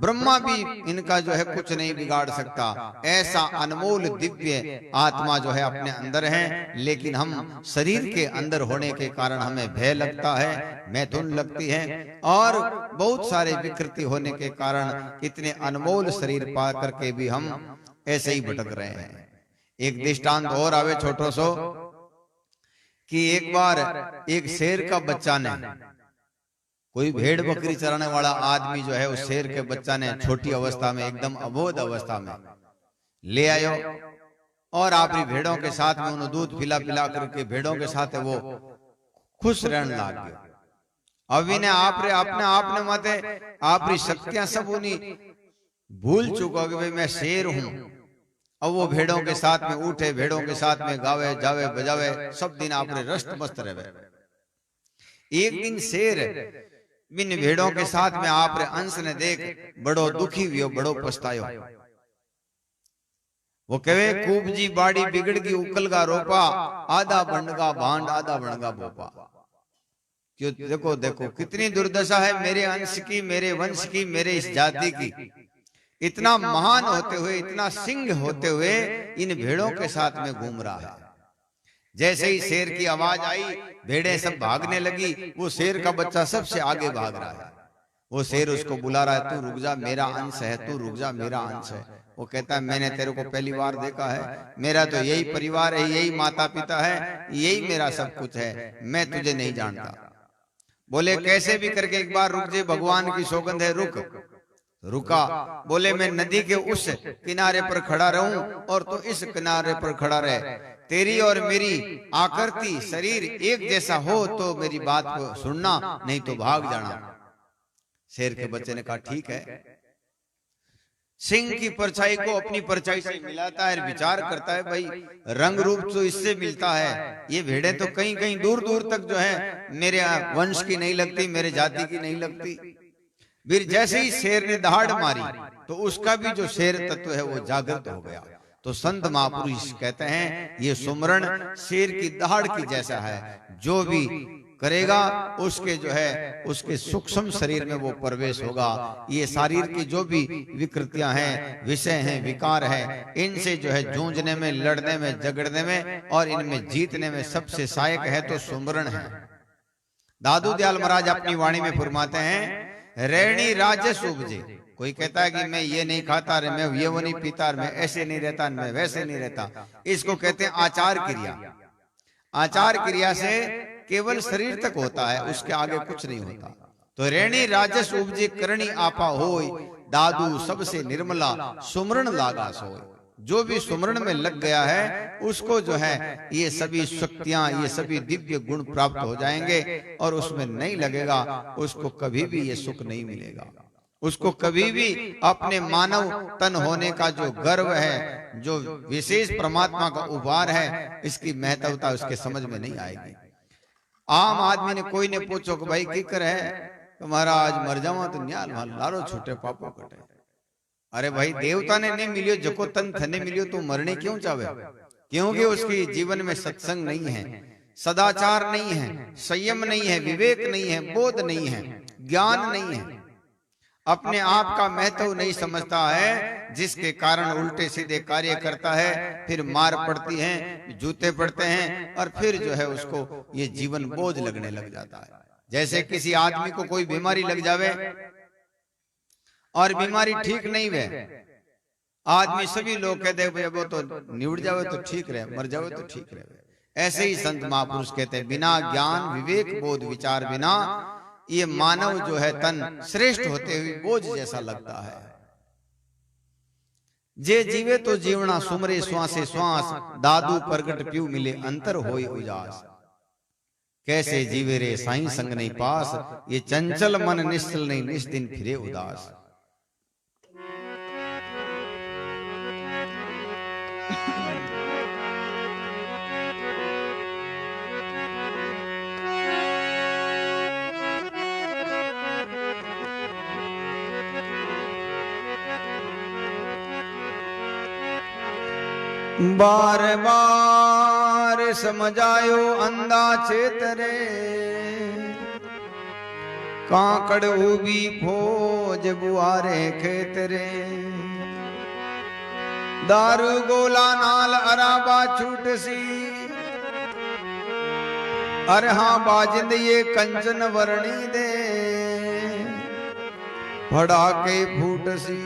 ब्रह्मा भी इनका जो है कुछ नहीं बिगाड़ सकता। ऐसा अनमोल दिव्य आत्मा जो है अपने अंदर है। लेकिन हम शरीर के अंदर होने के कारण हमें भय लगता है, मैथुन लगती है, और बहुत सारे विकृति होने के कारण इतने अनमोल शरीर पा करके भी हम ऐसे ही भटक रहे हैं। एक दृष्टांत और आवे छोटो सो, कि एक बार एक शेर का बच्चा ने, कोई भेड़ बकरी चराने वाला आदमी जो है उस शेर के बच्चा ने छोटी अवस्था में, एकदम अबोध अवस्था में ले आयो, और आपरी भेड़ों के साथ में उन्हें दूध पिला पिला करके भेड़ों के साथ वो खुश रहने लग गए। अब इन्हें आपने माते आपरी शक्तियां सब उन्हीं भूल चुका कि भाई मैं शेर हूं। अब वो भेड़ों के साथ में उठे, भेड़ों के साथ में गावे जावे बजावे, सब दिन आपने रष्ट मस्त रहे। एक दिन शेर बिन भेड़ों के साथ में आपरे अंश ने देख बड़ो दुखी हुए, बड़ो पछतायो। वो कहे खूब जी बाड़ी बिगड़ गई उकल का रोपा, आधा बनगा भांड आधा बनगा भोपा। क्यों देखो देखो कितनी दुर्दशा है मेरे अंश की, मेरे वंश की, मेरे इस जाति की। इतना महान होते हुए, इतना सिंह होते हुए इन भेड़ों के साथ में घूम रहा है। जैसे ही शेर की आवाज आई भेड़ें सब भागने लगी, वो शेर का बच्चा सबसे आगे भाग रहा है। वो शेर उसको बुला रहा है, तू रुक जा मेरा अंश है, तू रुक जा मेरा अंश है। वो कहता है मैंने तेरे को पहली बार देखा है, मेरा तो यही परिवार है, यही माता पिता है, यही मेरा सब कुछ है, मैं तुझे नहीं जानता। बोले कैसे भी करके एक बार रुक जा, भगवान की सौगंध है रुक। रुका, बोले मैं नदी के उस किनारे पर खड़ा रहूं और तू इस किनारे पर खड़ा रहे, तेरी और मेरी आकृति शरीर एक जैसा हो तो मेरी बात को सुनना, नहीं तो भाग जाना। शेर के बच्चे ने कहा ठीक है। सिंह की परछाई को अपनी परछाई से मिलाता है, विचार करता है भाई रंग रूप तो इससे मिलता है, ये भेड़ें तो कहीं कहीं दूर दूर तक जो है मेरे वंश की नहीं लगती, मेरे जाति की नहीं लगती। फिर जैसे ही शेर ने दहाड़ मारी तो उसका भी जो शेर तत्व है वो जागृत हो गया। तो संत महापुरुष कहते हैं ये सुमरण शेर की दहाड़ की जैसा है, जो भी करेगा उसके जो है उसके सूक्ष्म शरीर में वो प्रवेश होगा। ये शरीर की जो भी विकृतियां हैं, विषय हैं, विकार हैं, इनसे जो है जूझने में, लड़ने में, झगड़ने में और इनमें जीतने में सबसे सहायक है तो सुमरण है। दादू दयाल महाराज अपनी वाणी में फरमाते हैं रैणी राजस उपजे। कोई कहता है कि मैं ये नहीं खाता रे, मैं ये वो नहीं पीता, मैं ऐसे नहीं रहता, मैं वैसे नहीं रहता, इसको कहते हैं आचार क्रिया। आचार क्रिया से केवल शरीर तक होता है, उसके आगे कुछ नहीं होता। तो रैणी राजस उपजे करणी आपा होय, दादू सबसे निर्मला सुमरण लागा सोय। जो भी सुमरण में लग गया है उसको जो है ये सभी शक्तियां, ये सभी दिव्य गुण प्राप्त हो जाएंगे, और उसमें नहीं लगेगा उसको कभी भी ये सुख नहीं मिलेगा। उसको कभी भी अपने मानव तन होने का जो गर्व है, जो विशेष परमात्मा का उपहार है, इसकी महत्वता उसके समझ में नहीं आएगी। आम आदमी ने कोई ने पूछो कि भाई की कर है तुम्हारा आज मर जावा तो न्याल लारो छूटे पापो कटे। अरे भाई देवता ने नहीं मिलियो, जको तन थने मिलियो तो मरने क्यों चाहे? क्योंकि उसकी जीवन में सत्संग नहीं है, सदाचार नहीं है, संयम नहीं है, विवेक नहीं है, बोध नहीं है, ज्ञान नहीं है, अपने आप का महत्व नहीं समझता है, जिसके कारण उल्टे सीधे कार्य करता है, फिर मार पड़ती है, जूते पड़ते हैं, और फिर जो है उसको ये जीवन बोझ लगने लग जाता है। जैसे किसी आदमी को कोई बीमारी लग जावे और बीमारी ठीक नहीं वे, आदमी सभी लोग कहते हैं वो तो निवड़ जावे तो ठीक रहे, मर जावे तो ठीक रहे। ऐसे ही संत महापुरुष कहते हैं बिना ज्ञान विवेक बोध विचार बिना ये मानव जो है तन श्रेष्ठ होते हुए बोझ जैसा लगता है। जे जीवे तो जीवना सुमरे श्वासे श्वास, दादू प्रगट प्यू मिले अंतर होए उजास। कैसे जीवे रे साईं संग नहीं पास, ये चंचल मन निश्चल नहीं निस दिन फिरे उदास। बार बार समझायो अंधा चेतरे, काकड़ उबी फौज बुआरे खेतरे। दारू गोला नाल अराबा छूट सी, अरहा बाजिंद ये कंचन वर्णी दे, फड़ा के फूट सी।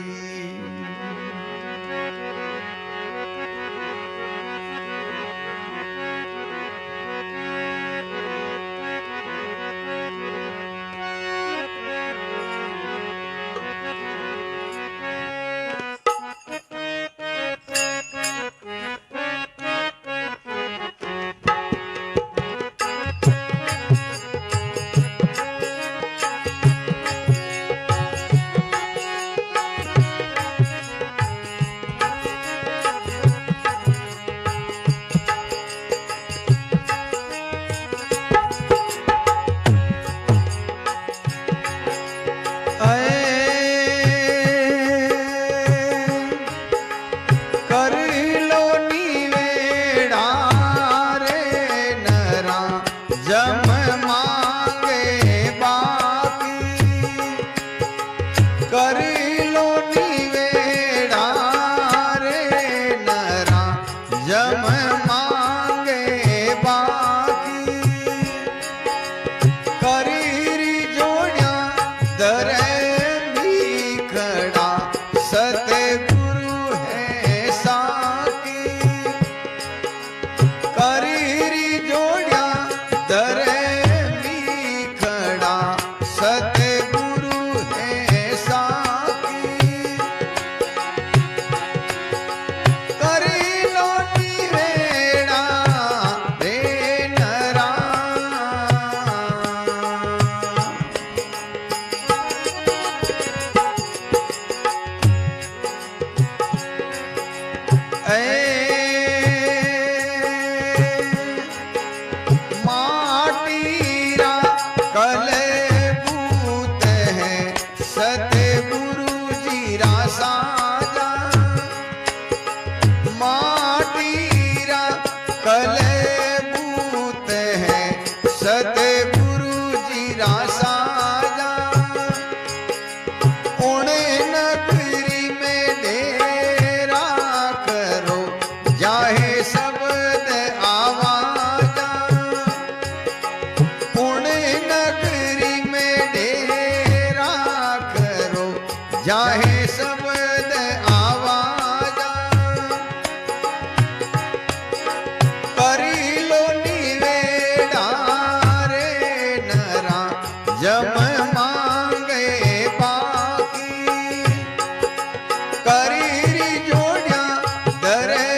मेरा साजा, उन्हें नगरी में डेरा करो जाहे शब्द आवाजा, उन्हें नगरी में डेरा करो जाहे शब्द आवाजा, करी लो निवेड़ा रे नरा जम मांगे बाकी, करी जोड़िया दरे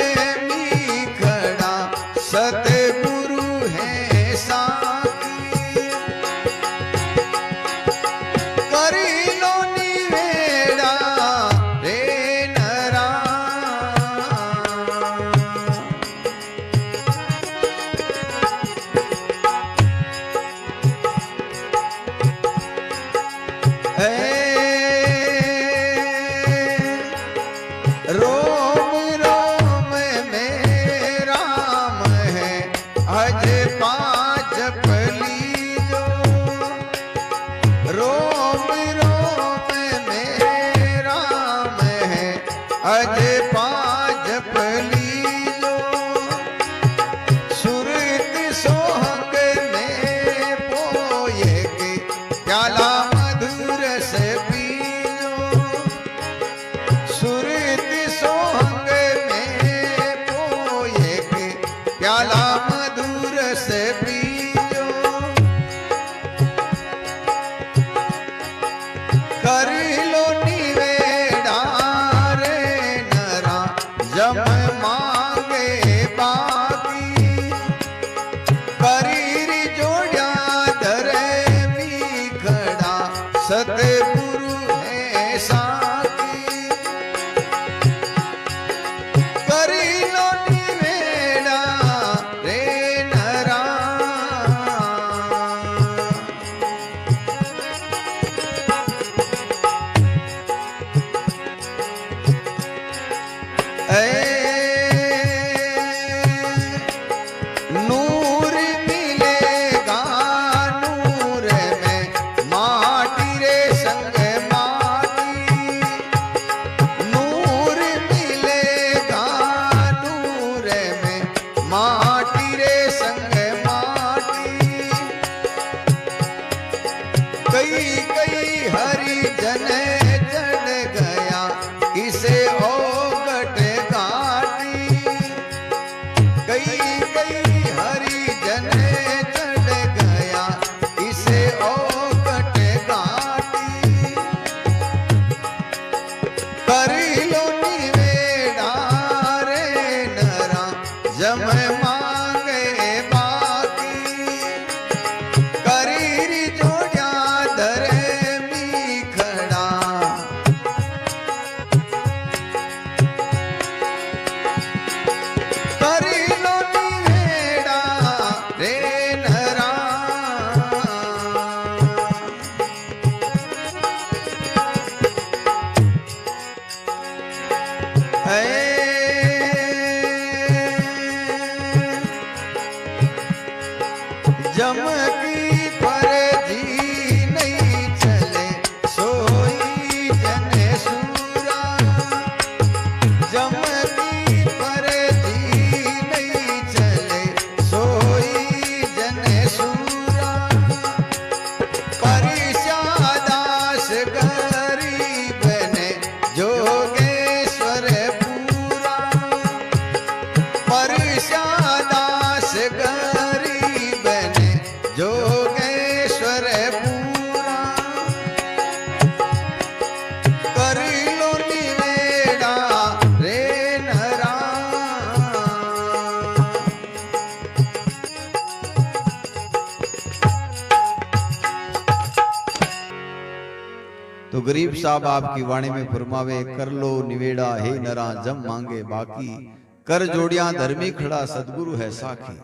मी खड़ा सतगुरु है साकी, करी लो निवेड़ा रे नरा, रोम रोम में राम है अज पाँच पलीजो, रोम रोम में राम है अज पाँच पलीजो, सुरत सोहंग में पोए के प्याला मधुर से पीजो, सुरत सोहंग में पोए के प्याला मधुर से पीजो, कर लो निवेड़ा रे नरा जम मांगे बाकी, करी जोड़िया धरे मी खड़ा सतगुरु है साकी, करी लो निवेड़ा रे नरा, नूर मिलेगा नूर में माटी रे संग माटी, नूर मिलेगा नूर में माटी रे संग माटी, कई कई हरिजन चढ़ गया इसे ओगट घाटी, कई कई हरिजन चढ़ गया इसे ओगट घाटी, कर लो निवेड़ा रे नरा जम मांगे बाकी, करी जोड़िया धरे मी खड़ा, करी लो निवेड़ा रे नरा, जम की फर्जी नहीं चले सोई जन सूरा, जम की फर्जी नहीं चले सोई जन सूरा, परिशादास गरीब ने जोगेश्वर पूरा, परिशादास गरीब ने जोगेश्वर पूरा, कर लो निवेड़ा रे नरा, तो गरीब साहब आपकी वाणी में फरमावे, कर लो निवेड़ा हे नरा जम मांगे बाकी, कर जोड़िया धर्मी खड़ा सदगुरु है साखी।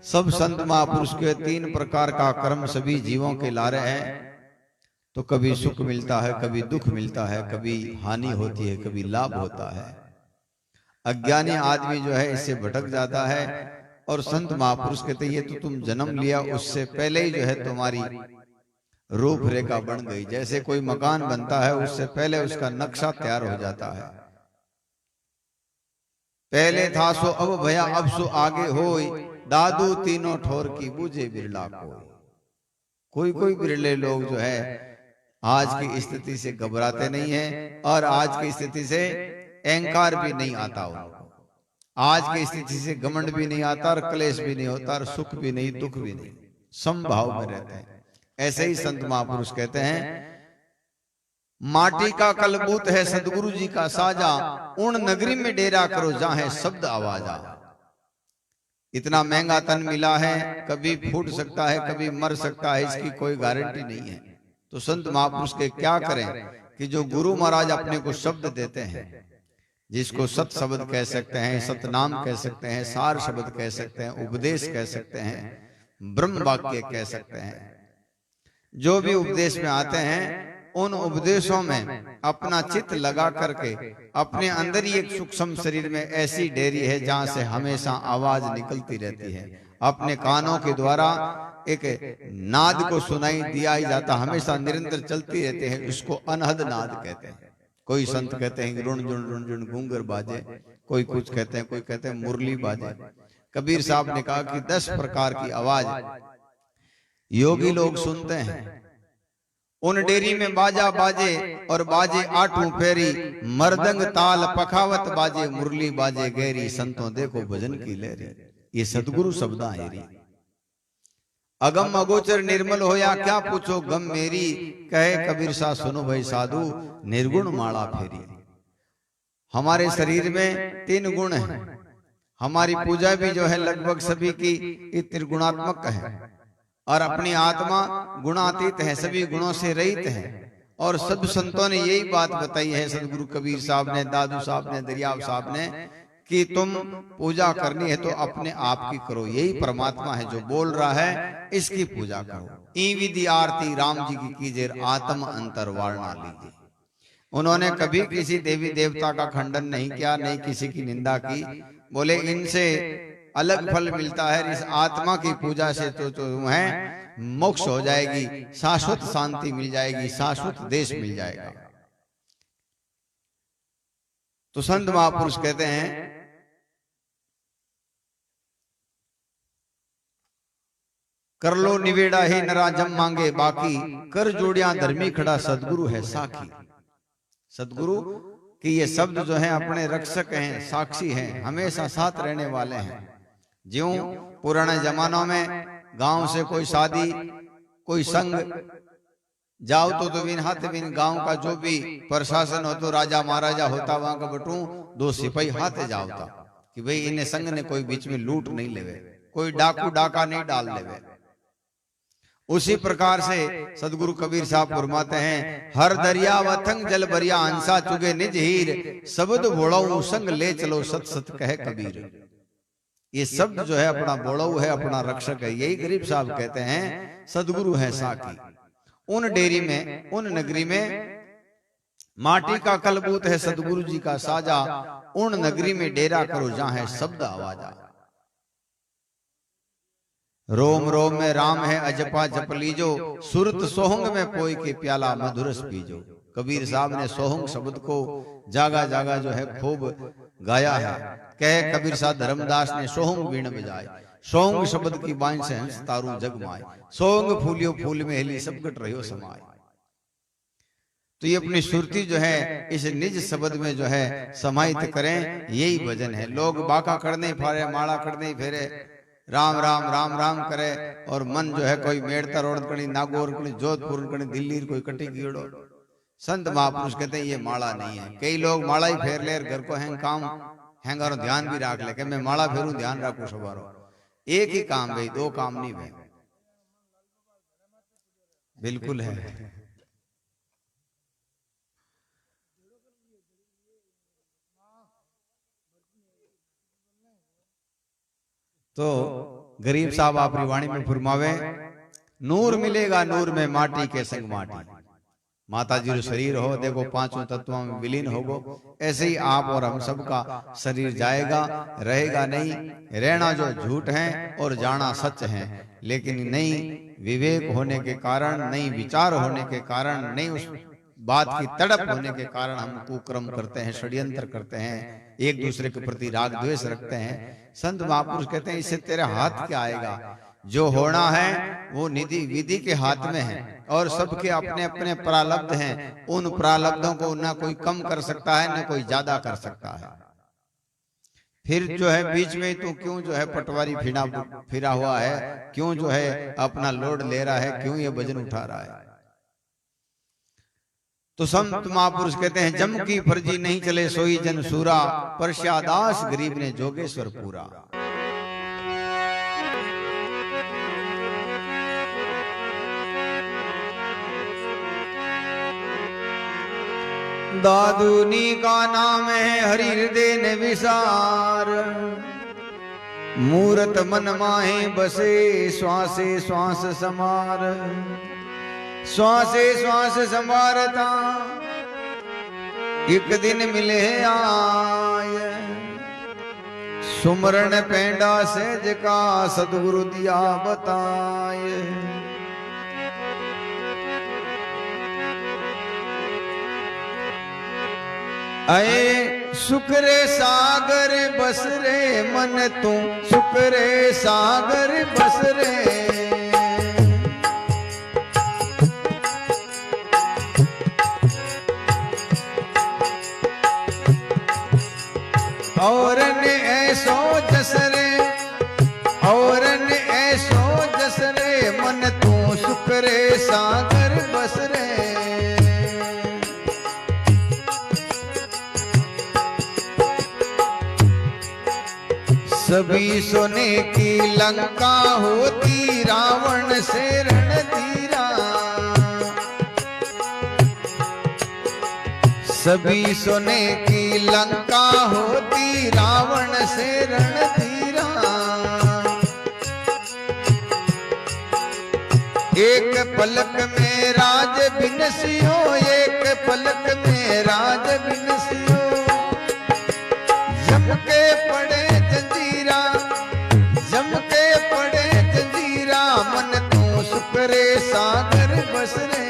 सब संत महापुरुष के 3 प्रकार का कर्म सभी जीवों के लारे हैं। तो कभी सुख मिलता है, कभी दुख मिलता है, कभी हानि होती है, कभी लाभ होता है। अज्ञानी आदमी जो है इससे भटक जाता है और संत महापुरुष कहते ये तो तुम जन्म लिया उससे पहले ही जो है तुम्हारी रूपरेखा बन गई। जैसे कोई मकान बनता है उससे पहले उसका नक्शा तैयार हो जाता है। पहले था सो अब भया अब सो आगे होई, दादू तीनों ठोर की बूझे बिरला कोई कोई बिरले लोग जो है आज की स्थिति से घबराते नहीं है और आज की स्थिति से अहंकार भी नहीं आता उनको। आज की स्थिति से घमंड भी नहीं आता और क्लेश भी नहीं होता और सुख भी नहीं दुख भी नहीं, समभाव में रहते हैं। ऐसे ही संत महापुरुष कहते हैं माटी का कलबूत है सदगुरु जी का साजा, उन नगरी में डेरा करो जहां है शब्द आवाजा। इतना महंगा तन मिला है, कभी फूट सकता है कभी मर सकता है, इसकी कोई गारंटी नहीं है। तो संत महापुरुष के क्या करें कि जो गुरु महाराज अपने को शब्द देते हैं, जिसको सत शब्द कह सकते हैं, सतनाम कह सकते हैं, सार शब्द कह सकते हैं, उपदेश कह सकते हैं, ब्रह्म वाक्य कह सकते हैं, जो भी उपदेश में आते हैं उन उपदेशों में अपना चित्त लगा करके अपने अंदर ही एक सूक्ष्म शरीर में ऐसी डेरी है जहां से हमेशा आवाज निकलती रहती है। अपने कानों के द्वारा एक नाद को सुनाई दिया ही जाता, हमेशा निरंतर चलती रहते हैं, उसको अनहद नाद कहते हैं। कोई संत कहते हैं रुण जुण घूंगर बाजे, कोई कुछ कहते हैं, कोई कहते हैं मुरली बाजे। कबीर साहब ने कहा कि 10 प्रकार की आवाज योगी लोग सुनते हैं। उन डेरी में बाजा बाजे और बाजे 8 फेरी, मर्दंग ताल पखावत बाजे, मुरली बाजे गहरी, संतों देखो भजन की लहरी। ये सतगुरु शब्दा हेरी। अगम अगोचर निर्मल होया क्या पूछो गम मेरी, कहे कबीर सा सुनो भाई साधु निर्गुण माला फेरी। हमारे शरीर में 3 गुण हैं। हमारी पूजा भी जो है लगभग सभी की त्रिगुणात्मक है और अपनी आत्मा गुणातीत है, सभी गुणों से रहित है। और सब संतों ने यही बात बताई है, सदगुरु कबीर साहब ने, दादू साहब ने, दरियाव साहब ने, कि तुम पूजा करनी है तो अपने आप की करो। यही परमात्मा है जो बोल रहा है, इसकी पूजा करो। ई विधि आरती राम जी की कीजिए, आत्म अंतर वारणा लीजिए। उन्होंने कभी किसी देवी देवता का खंडन नहीं किया, नहीं किसी की निंदा की। बोले इनसे अलग फल मिलता है, इस आत्मा की पूजा से तो तुम्हें मोक्ष हो जाएगी, शाश्वत शांति मिल जाएगी, शाश्वत देश मिल जाएगा। तो संत महापुरुष कहते हैं कर लो निवेड़ा ही नरा जम मांगे बाकी, कर जोड़िया धर्मी खड़ा सदगुरु है साखी। सदगुरु कि ये शब्द जो है अपने रक्षक हैं, साक्षी हैं, हमेशा साथ रहने वाले हैं। ज्यों पुराने जमानों में गांव से कोई शादी, कोई संग जाओ तो बिन हाथ बिन गांव का जो भी प्रशासन हो, तो राजा महाराजा होता वहां का बटू 2 सिपाही हाथे जाओ था कि भाई इन्हें संग ने कोई बीच में लूट नहीं लेवे, कोई डाकू डाका नहीं डाल लेवे। उसी प्रकार से सदगुरु कबीर साहब फरमाते हैं हर दरिया वथंग जल बरिया, अंसा चुगे निज हीर, शब्द बोड़ो संग ले चलो सत सत कहे कबीर। ये शब्द जो है अपना बोड़ो है, अपना रक्षक है। यही गरीब साहब कहते हैं सदगुरु है साकी। उन डेरी में, उन नगरी में माटी का कलबूत है सदगुरु जी का साजा, उन नगरी में डेरा करो जहां है शब्द आवाजा। रोम रोम में राम है अजपा जप लीजो, सुरत सोहंग में पोई के प्याला मधुरस पीजो। कबीर साहब ने सोहंग शब्द को जागा जागा जो है खूब गाया है। कहे कबीर साहब धर्मदास ने सोहंग वीण बजाए, सोहंग शब्द की बाइन से हंस तारू जगमाए, सोहंग फूलियो फूल में हिली सब कट रहियो समाए। तो ये अपनी सुरती जो है इस निज शब्द में जो है समाहित करें, यही भजन है। लोग बाका करने फारे, माला करने फेरे, राम राम राम राम करे और मन जो है कोई मेड़ता रोड कणी, नागौर कणी, जोधपुर कणी, दिल्ली कोई कटी कीड़ो। संत महापुरुष कहते हैं ये माला नहीं है। कई लोग माला ही फेर ले, घर को हैंग काम हैंगारो ध्यान भी रख ले कि मैं माला फेरू ध्यान रखू सवारो। एक ही काम भाई, 2 काम नहीं भाई। बिल्कुल है। तो गरीब साहब आपकी वाणी में फरमावे नूर मिलेगा नूर में माटी के संग माटी। माता जी रो शरीर हो देखो पांचों तत्वों में विलीन होगो, ऐसे ही आप और हम सबका शरीर जाएगा, रहेगा नहीं। रहना जो झूठ है और जाना सच है, लेकिन नहीं विवेक होने के कारण, नहीं विचार होने के कारण, नहीं उस बात की तड़प होने के कारण हम कुकर्म करते हैं, षड्यंत्र करते हैं, एक दूसरे के प्रति राग द्वेष रखते हैं। संत महापुरुष कहते हैं इससे तेरा हाथ क्या आएगा, जो होना है वो निधि विधि के हाथ में है और सबके अपने अपने प्रारब्ध हैं। उन प्रारब्धों को ना कोई कम कर सकता है ना कोई ज्यादा कर सकता है। फिर जो है बीच में तू क्यों जो है पटवारी फिरा हुआ है, क्यों जो है अपना लोड ले रहा है, क्यों ये वजन उठा रहा है। तो संत महापुरुष कहते हैं जम की फर्जी नहीं चले सोई जन सूरा, परश्यादास गरीब ने जोगेश्वर पूरा। दादूनी का नाम है हरि हृदय ने विसार, मूरत मन माहे बसे श्वासे श्वास समार। श्वासे श्वास समारता एक दिन मिले आए, सुमरण पेंडा सेज का सदगुरु दिया बताए। अये सुखरे सागर बस रे मन तू, सुखरे सागर बस रे। और ने ऐसो जसरे, और ने ऐसो जसरे मन तू, सुखरे सागर बस रे। सभी सोने की लंका होती रावण से रणधीरा, सभी सोने की लंका होती रावण से रणधीरा। एक पलक में राज बिनसियो, एक पलक में राज बिनसियो। जम के पड़े जंजीरा, जम के पड़े जंजीरा मन तू, सुखरे सागर बस रे।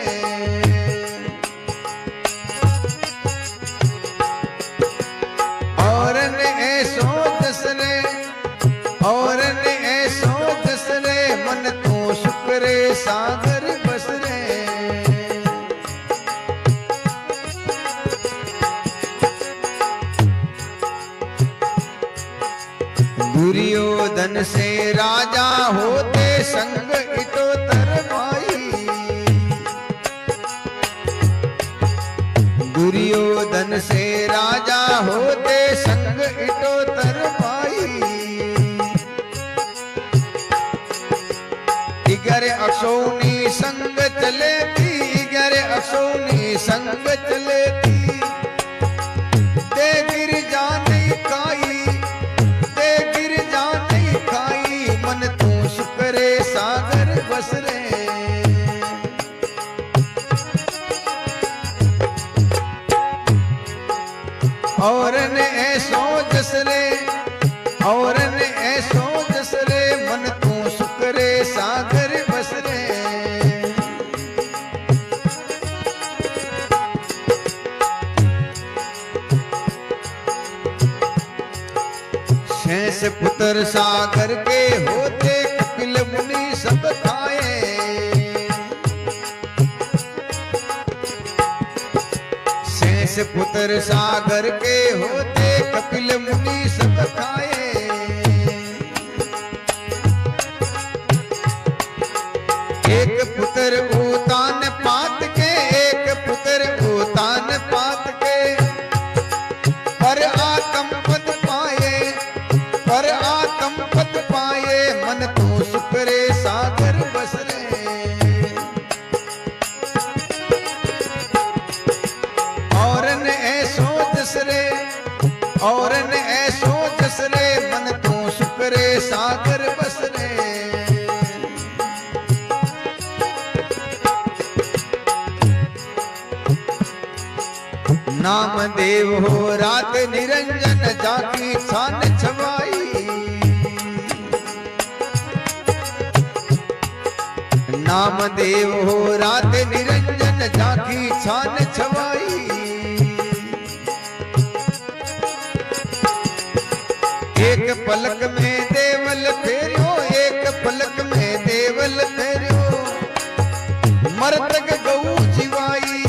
और ने ऐसो जसरे, और ने ऐसो जसरे मन तू, सुखरे सागर बस रे। दुर्योधन से राजा होते संग इटोतर माई, दुर्योधन से राजा होते संग इटोतर माई। 11 अक्षौनी संग चले थी, 11 अक्षौनी संग चले थी। दे गिर जाने काई, मन तू सुखरे सागर बस रे। और ने ऐसो जसरे, और ने ऐसो जसरे मन तू, सुखरे सागर बस रे। शेष पुत्र सागर के होते कपिल मुनि सब खाए। शेष पुत्र सागर के होते कपिल मुनि सब खाए। एक पुत्र उतान पात के, एक पुत्र उतान पात के। पर आत्म पद पाए, पर आत्म पद पाए मन तू, सुखरे सागर बस रे। और ने ऐसो जसरे, और ने ऐसो जसरे मन तू, सुखरे सागर बस रे। नाम देव हो रात निरंजन जाकी छान छवाई। नाम देव हो रात निरंजन जाकी छान छवाई। एक पलक में देवल फेरियो, एक पलक में देवल फेरियो। मरतक गऊ जीवाई,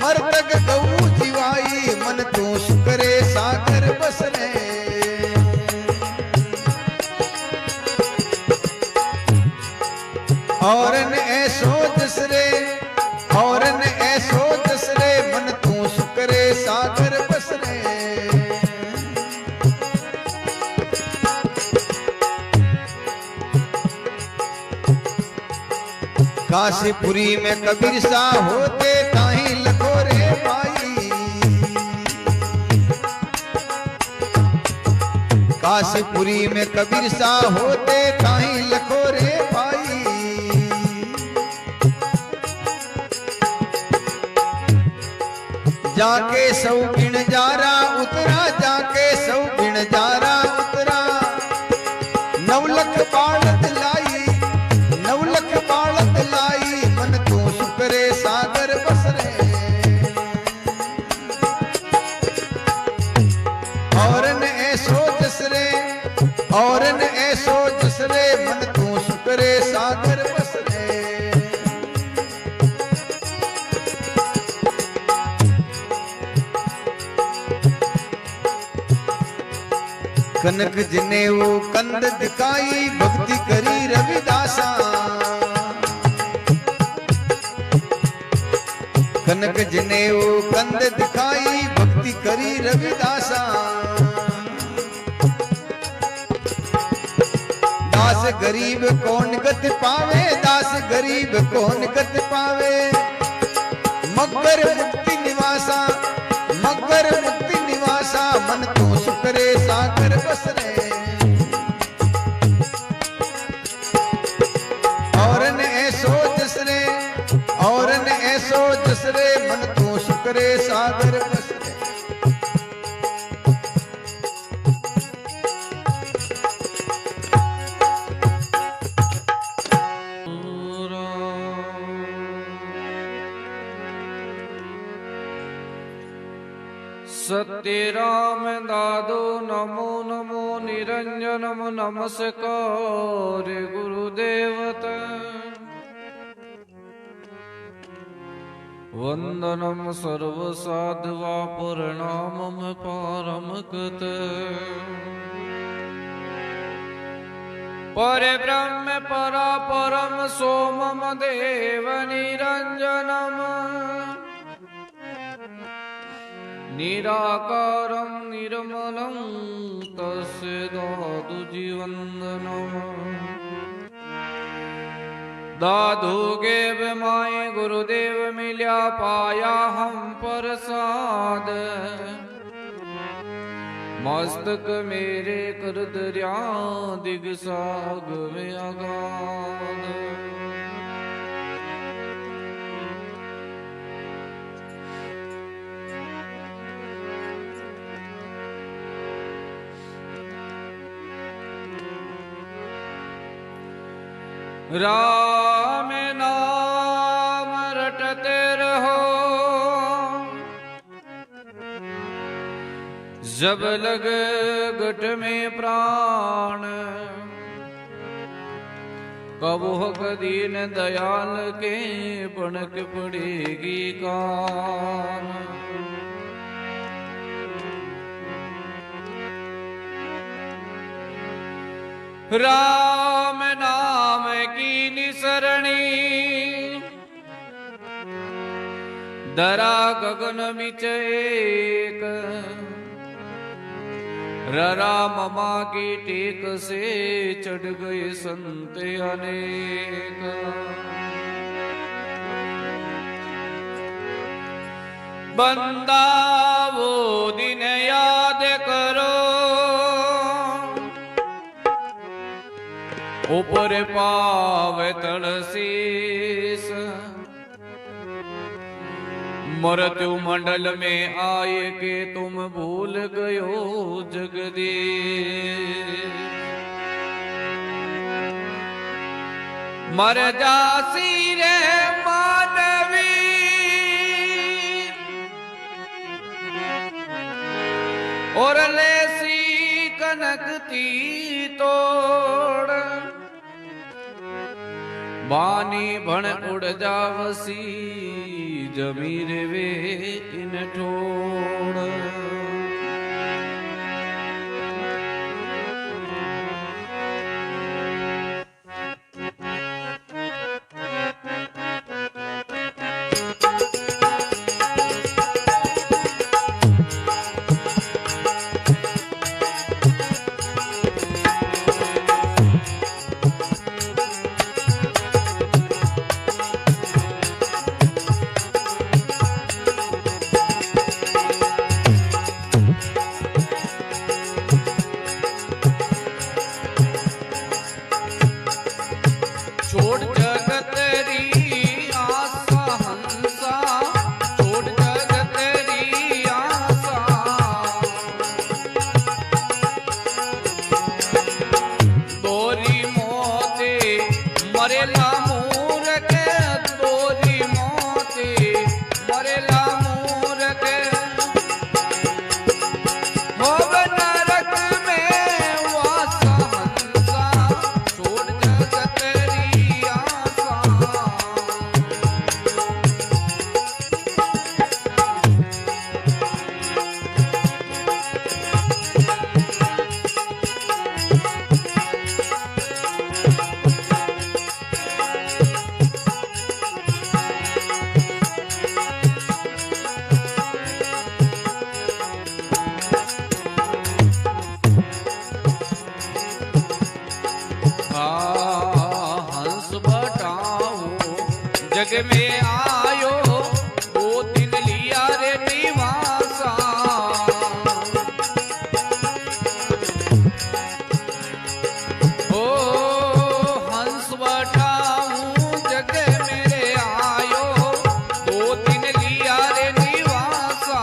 मरतक गऊ जीवाई। मन तू शुक्रे सागर बसरे। और न ऐसो जसरे, और न ऐसो जसरे। मन तू शुक्रे सागर बसरे। काशीपुरी में कबीर सा होते ताही लखोरे पाई। काशीपुरी में कबीर सा होते ताही लखोरे पाई। जाके सौ गिण जारा उतरा, जाके सौ गिण जारा उतरा। 9 लख बालत लाई, 9 लख बालत लाई। मन तू शुक्रे सागर बसरे। और न ऐसो जसरे, और न ऐसो जसरे। मन तू शुक्रे सागर बसरे। कनक जनेऊ कंद दिखाई, भक्ति करी रविदासा। कनक जनेऊ कंद दिखाई, भक्ति करी रविदासा। दास गरीब कौन गत पावे, दास गरीब कौन गत पावे। मगर मुक्ति निवासा, मगर मुक्ति निवासा। मन तू शुक्रे सागर बसरे। और न ऐसो जसरे, और न ऐसो जसरे। मन तू शुक्रे सागर बसरे। सत्य राम दादो नमो नमो निरंजनम नमस्कार गुरुदेवत। वंदनम सर्व साधवा प्रणामम पारम कृत। पर ब्रह्म परा परम सोमम देव निरंजनम। निराकारं निर्मलं तस्य दादु जीवन्दनम्। दादु गेव माए गुरुदेव मिल्या पाया हम प्रसाद। मस्तक मेरे कर दरिया दिग साग में अगाध। राम नाम रटते रहो, जब लग गट में प्राण। कबो कदीन दयाल के पणक पड़ेगी कान। राम नाम की निसरणी, दरा गगन बिच एक। ररा ममा की टेक से चढ़ गए संत अनेक। बंदा वो दिन याद करो, ऊपर पावे तड़सीस। मृत्यु मंडल में आए के तुम भूल गयो जगदीश। मर जासी रे मानवी और लेसी कनकती तोड़, बानी भण उड़ जावसी जमीर वे इन ठोड़। छोड़ जगत री आशा हंसा, छोड़ जगत री आशा, दोरी मोते मरेला मूरख, दोरी मोते मरेला मूरख, होव नरक में वासा हंसा, छोड़ जगत हंस बटाओ जग में आयो, दो दिन लिया रे निवासा। ओ हंस बटाऊं जग मेरे आयो, दो दिन लिया रे निवासा।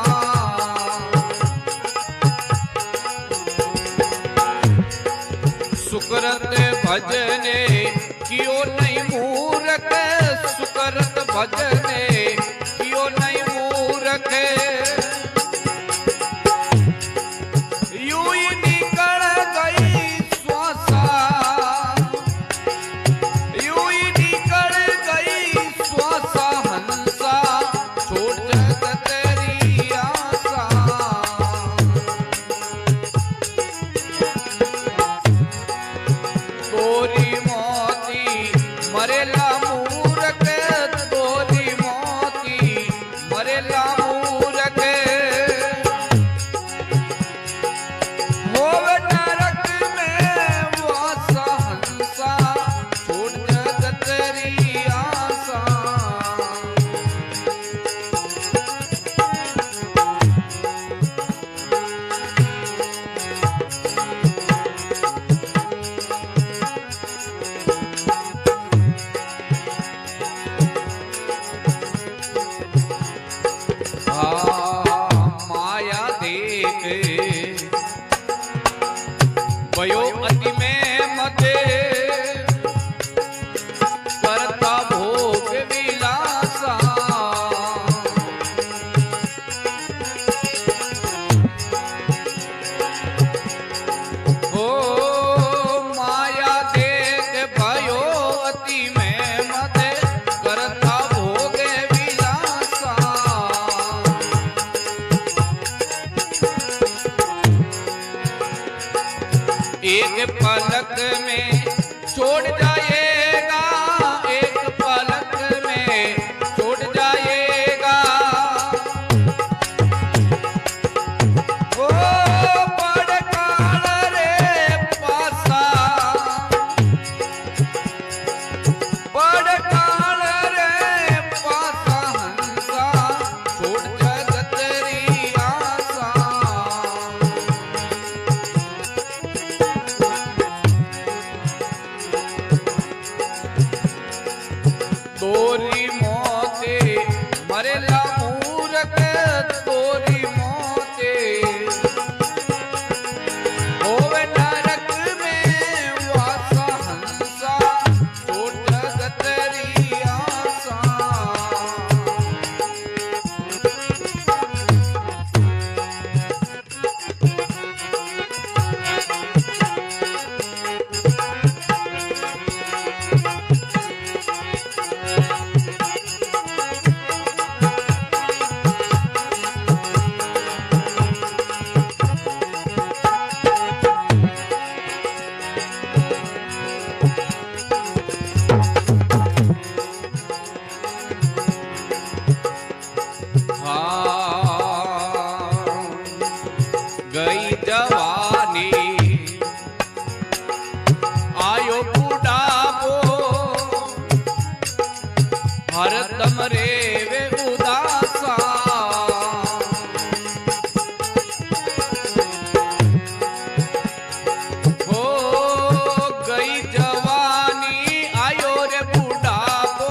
सुकरत भजने कियो नहीं मूरख, सुकरत भजने कियो नहीं मूरख, यूं ही निकल गई श्वासा, यूं ही निकल गई श्वासा हंसा, छोड़ जगत री आशा। दोरी मोती मरेला मूरख, दोरी मोती मरेला मूरख, होव नरक में वासा हंसा, छोड़ जगत री आशा। माया देख भयो अति में मते, करता भोग विलासा। ओ माया देख भयो अति में मते, करता भोग विलासा। एक पलक में छोड़ जाएगा, एक पलक में छोड़ जाएगा, ओ बड़ काल रे पासा, बड़ काल रे पासा हंसा, छोड़ जगत री आशा। दोरी मोते मरेला मूरख, हरदम रेवे उदासा। हो गई जवानी आयो रे बुढ़ापो,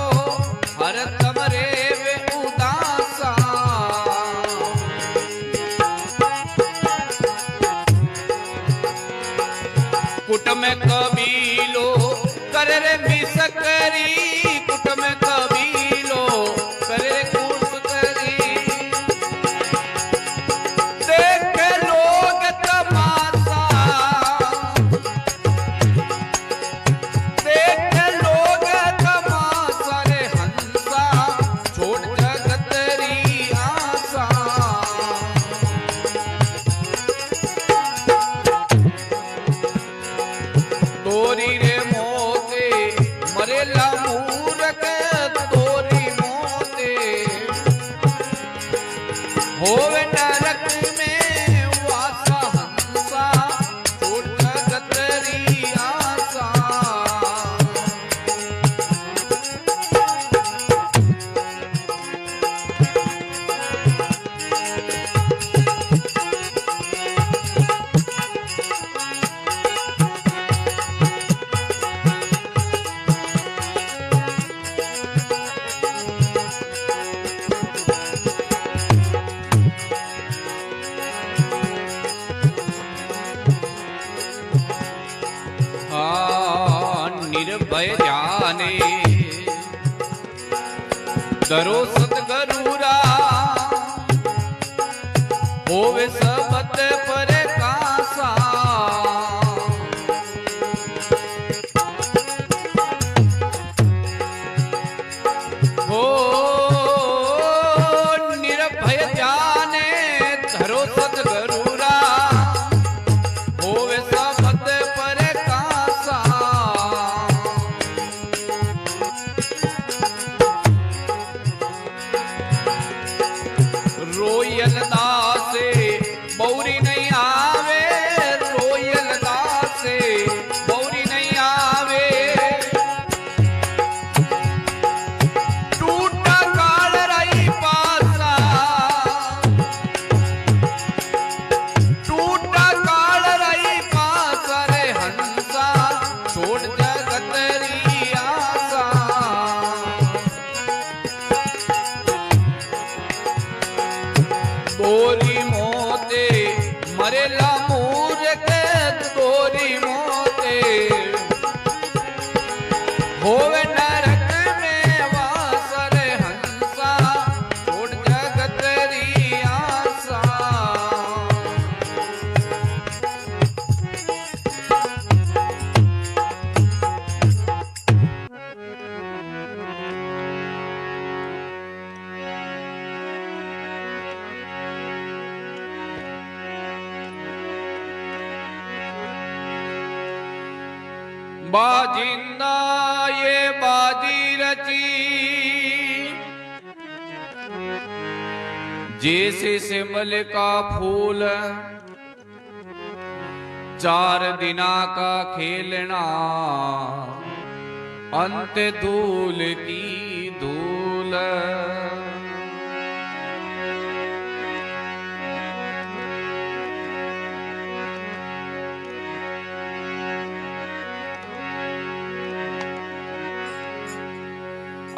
हरदम रेवे उदासा। कुट में कबीलो करे रे मिसकरी, कुट में कबीलो करे रे कुसकरी। देखे लोग तमाशा, देखे लोग तमाशा रे हंसा, छोड़ जगत री आशा। तोरी रे मोते मरेला मूरख, तोरी मोते होवे नरक में वासा हंसा, छोड़ जगत री आशा। निर्भय जाने करो सतगरुरा, होवे सबत पर कासा। हो निर्भय जाने धरो सतगरुरा, होवे सबत पर कासा। रोयल दासे बौरी नहीं आवे, रोयल दासे बौरी नहीं आवे। टूटा काल रही पासा, टूटा काल रही पासा रे हंसा, छोड़ जगत री आशा। तोरी मोते मरेला मूरख, तोरी मोते होवे नरक में वासा रे हंसा, छोड़ जगत री आशा। बाजिंदा ये बाजी रची, जैसे सिमल का फूल, 4 दिना का खेलना, अंत धूल की धूल।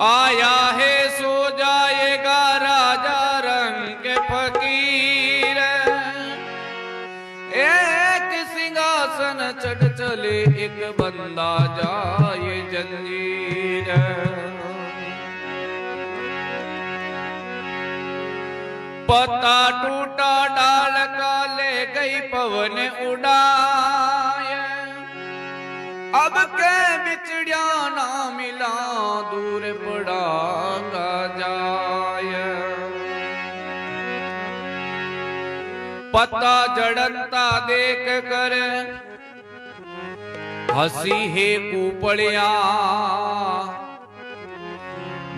आया है सो जाएगा राजा रंग फकीर, एक सिंहासन चढ़ चले एक बंदा जाए जंजीर। पत्ता टूटा डाल का ले गई पवन उड़ाए, अब के बिछड़िया ना मिला दूर पड़ा का जाय। पत्ता जड़ता देख कर हसी है कुपड़िया,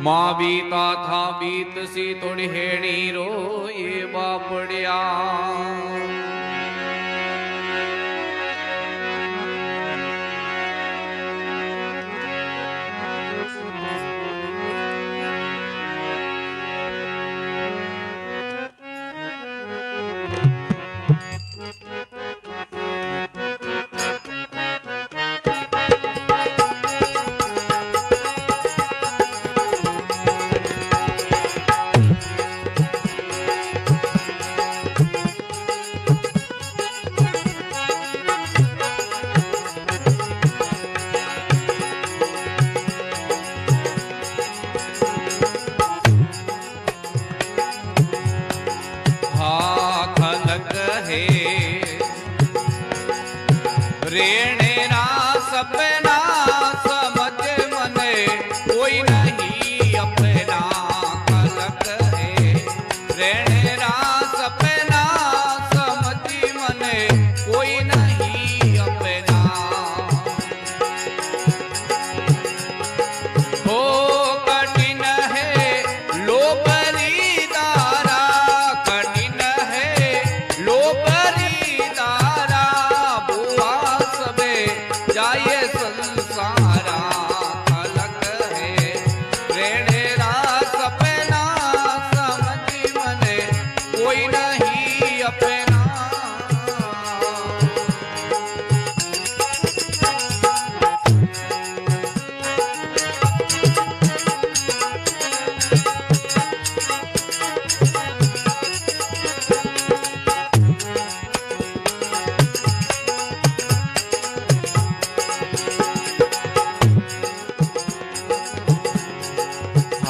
माँ बीता था बीत सी थोड़ी हेड़ी रो ये बापड़िया।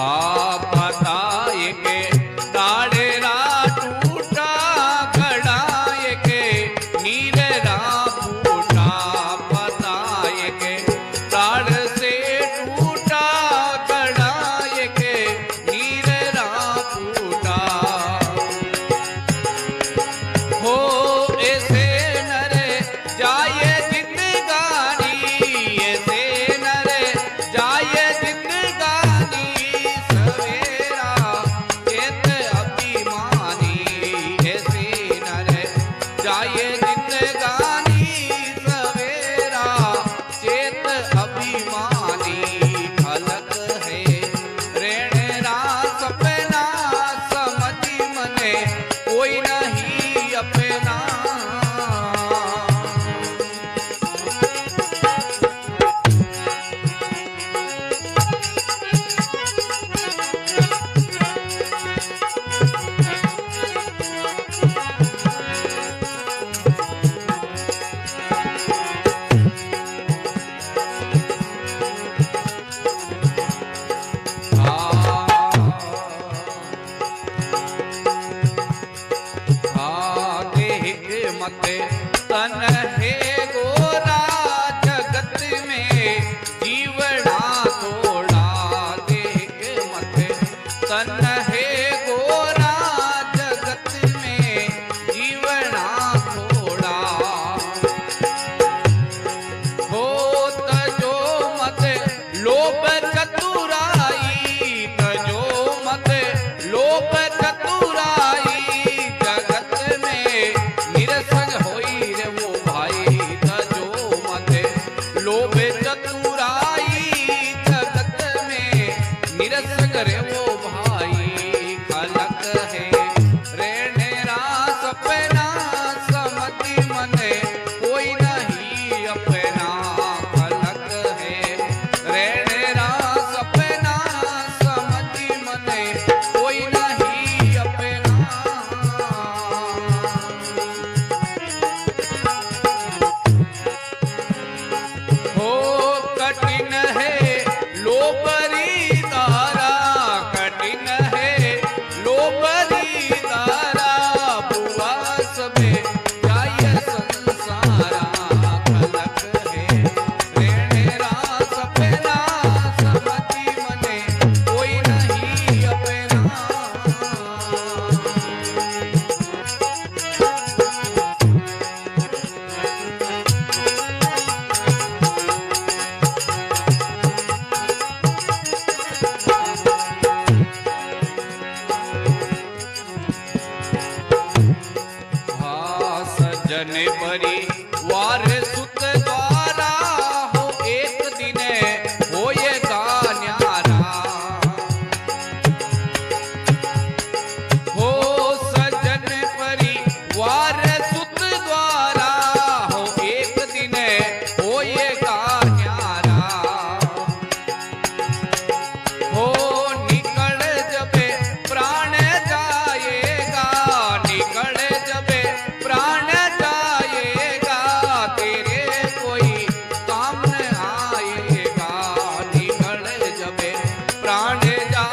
आप बताए के दाड़ेरा टूटा गड़ाए के नीरेरा फूटा बताए के दाड़ से टूटा गड़ाए के नीरेरा फूटा हो ऐसे नरे जाए जिंदगानी ऐसे नरे जाए जिंदगानी सवेरा चेत अभिमानी ऐसे नरे जाए जिंदगानी सवेरा चेत अभिमानी फलक है रेणेरा सपना समझी मने कोई नहीं अपना मते तन है गोरा जगत में जीवना थोड़ा देख मते तन है गोरा जगत में जीवना थोड़ा हो तजो मते लोभ चतुराई तजो मते लोभ चतुराई जगत में निरसंग होई रे वो भाई तजो मते लोभ चतुराई जगत में निरसंग रे वो भाई खलक है रेणेरा सपना समझी मने कोई नहीं अपना खलक है रेणेरा सपना समझी मने कोई नहीं अपना हो कठिन है लोपरी तारा कठिन है लोपरी तारा बुआस में जाय संसारा खलक है रेणेरा सपना समझी मने कोई नहीं अपना सजन परी वार सुत द्वारा हो एक दिन होएगा न्यारा हो सजन परी वार सुत द्वारा हो एक दिन होएगा न्यारा हो निकल जबे प्राण जाएगा निकल जबे प्राण जाएगा तेरे कोई काम न आएगा निकल जबे प्राण जा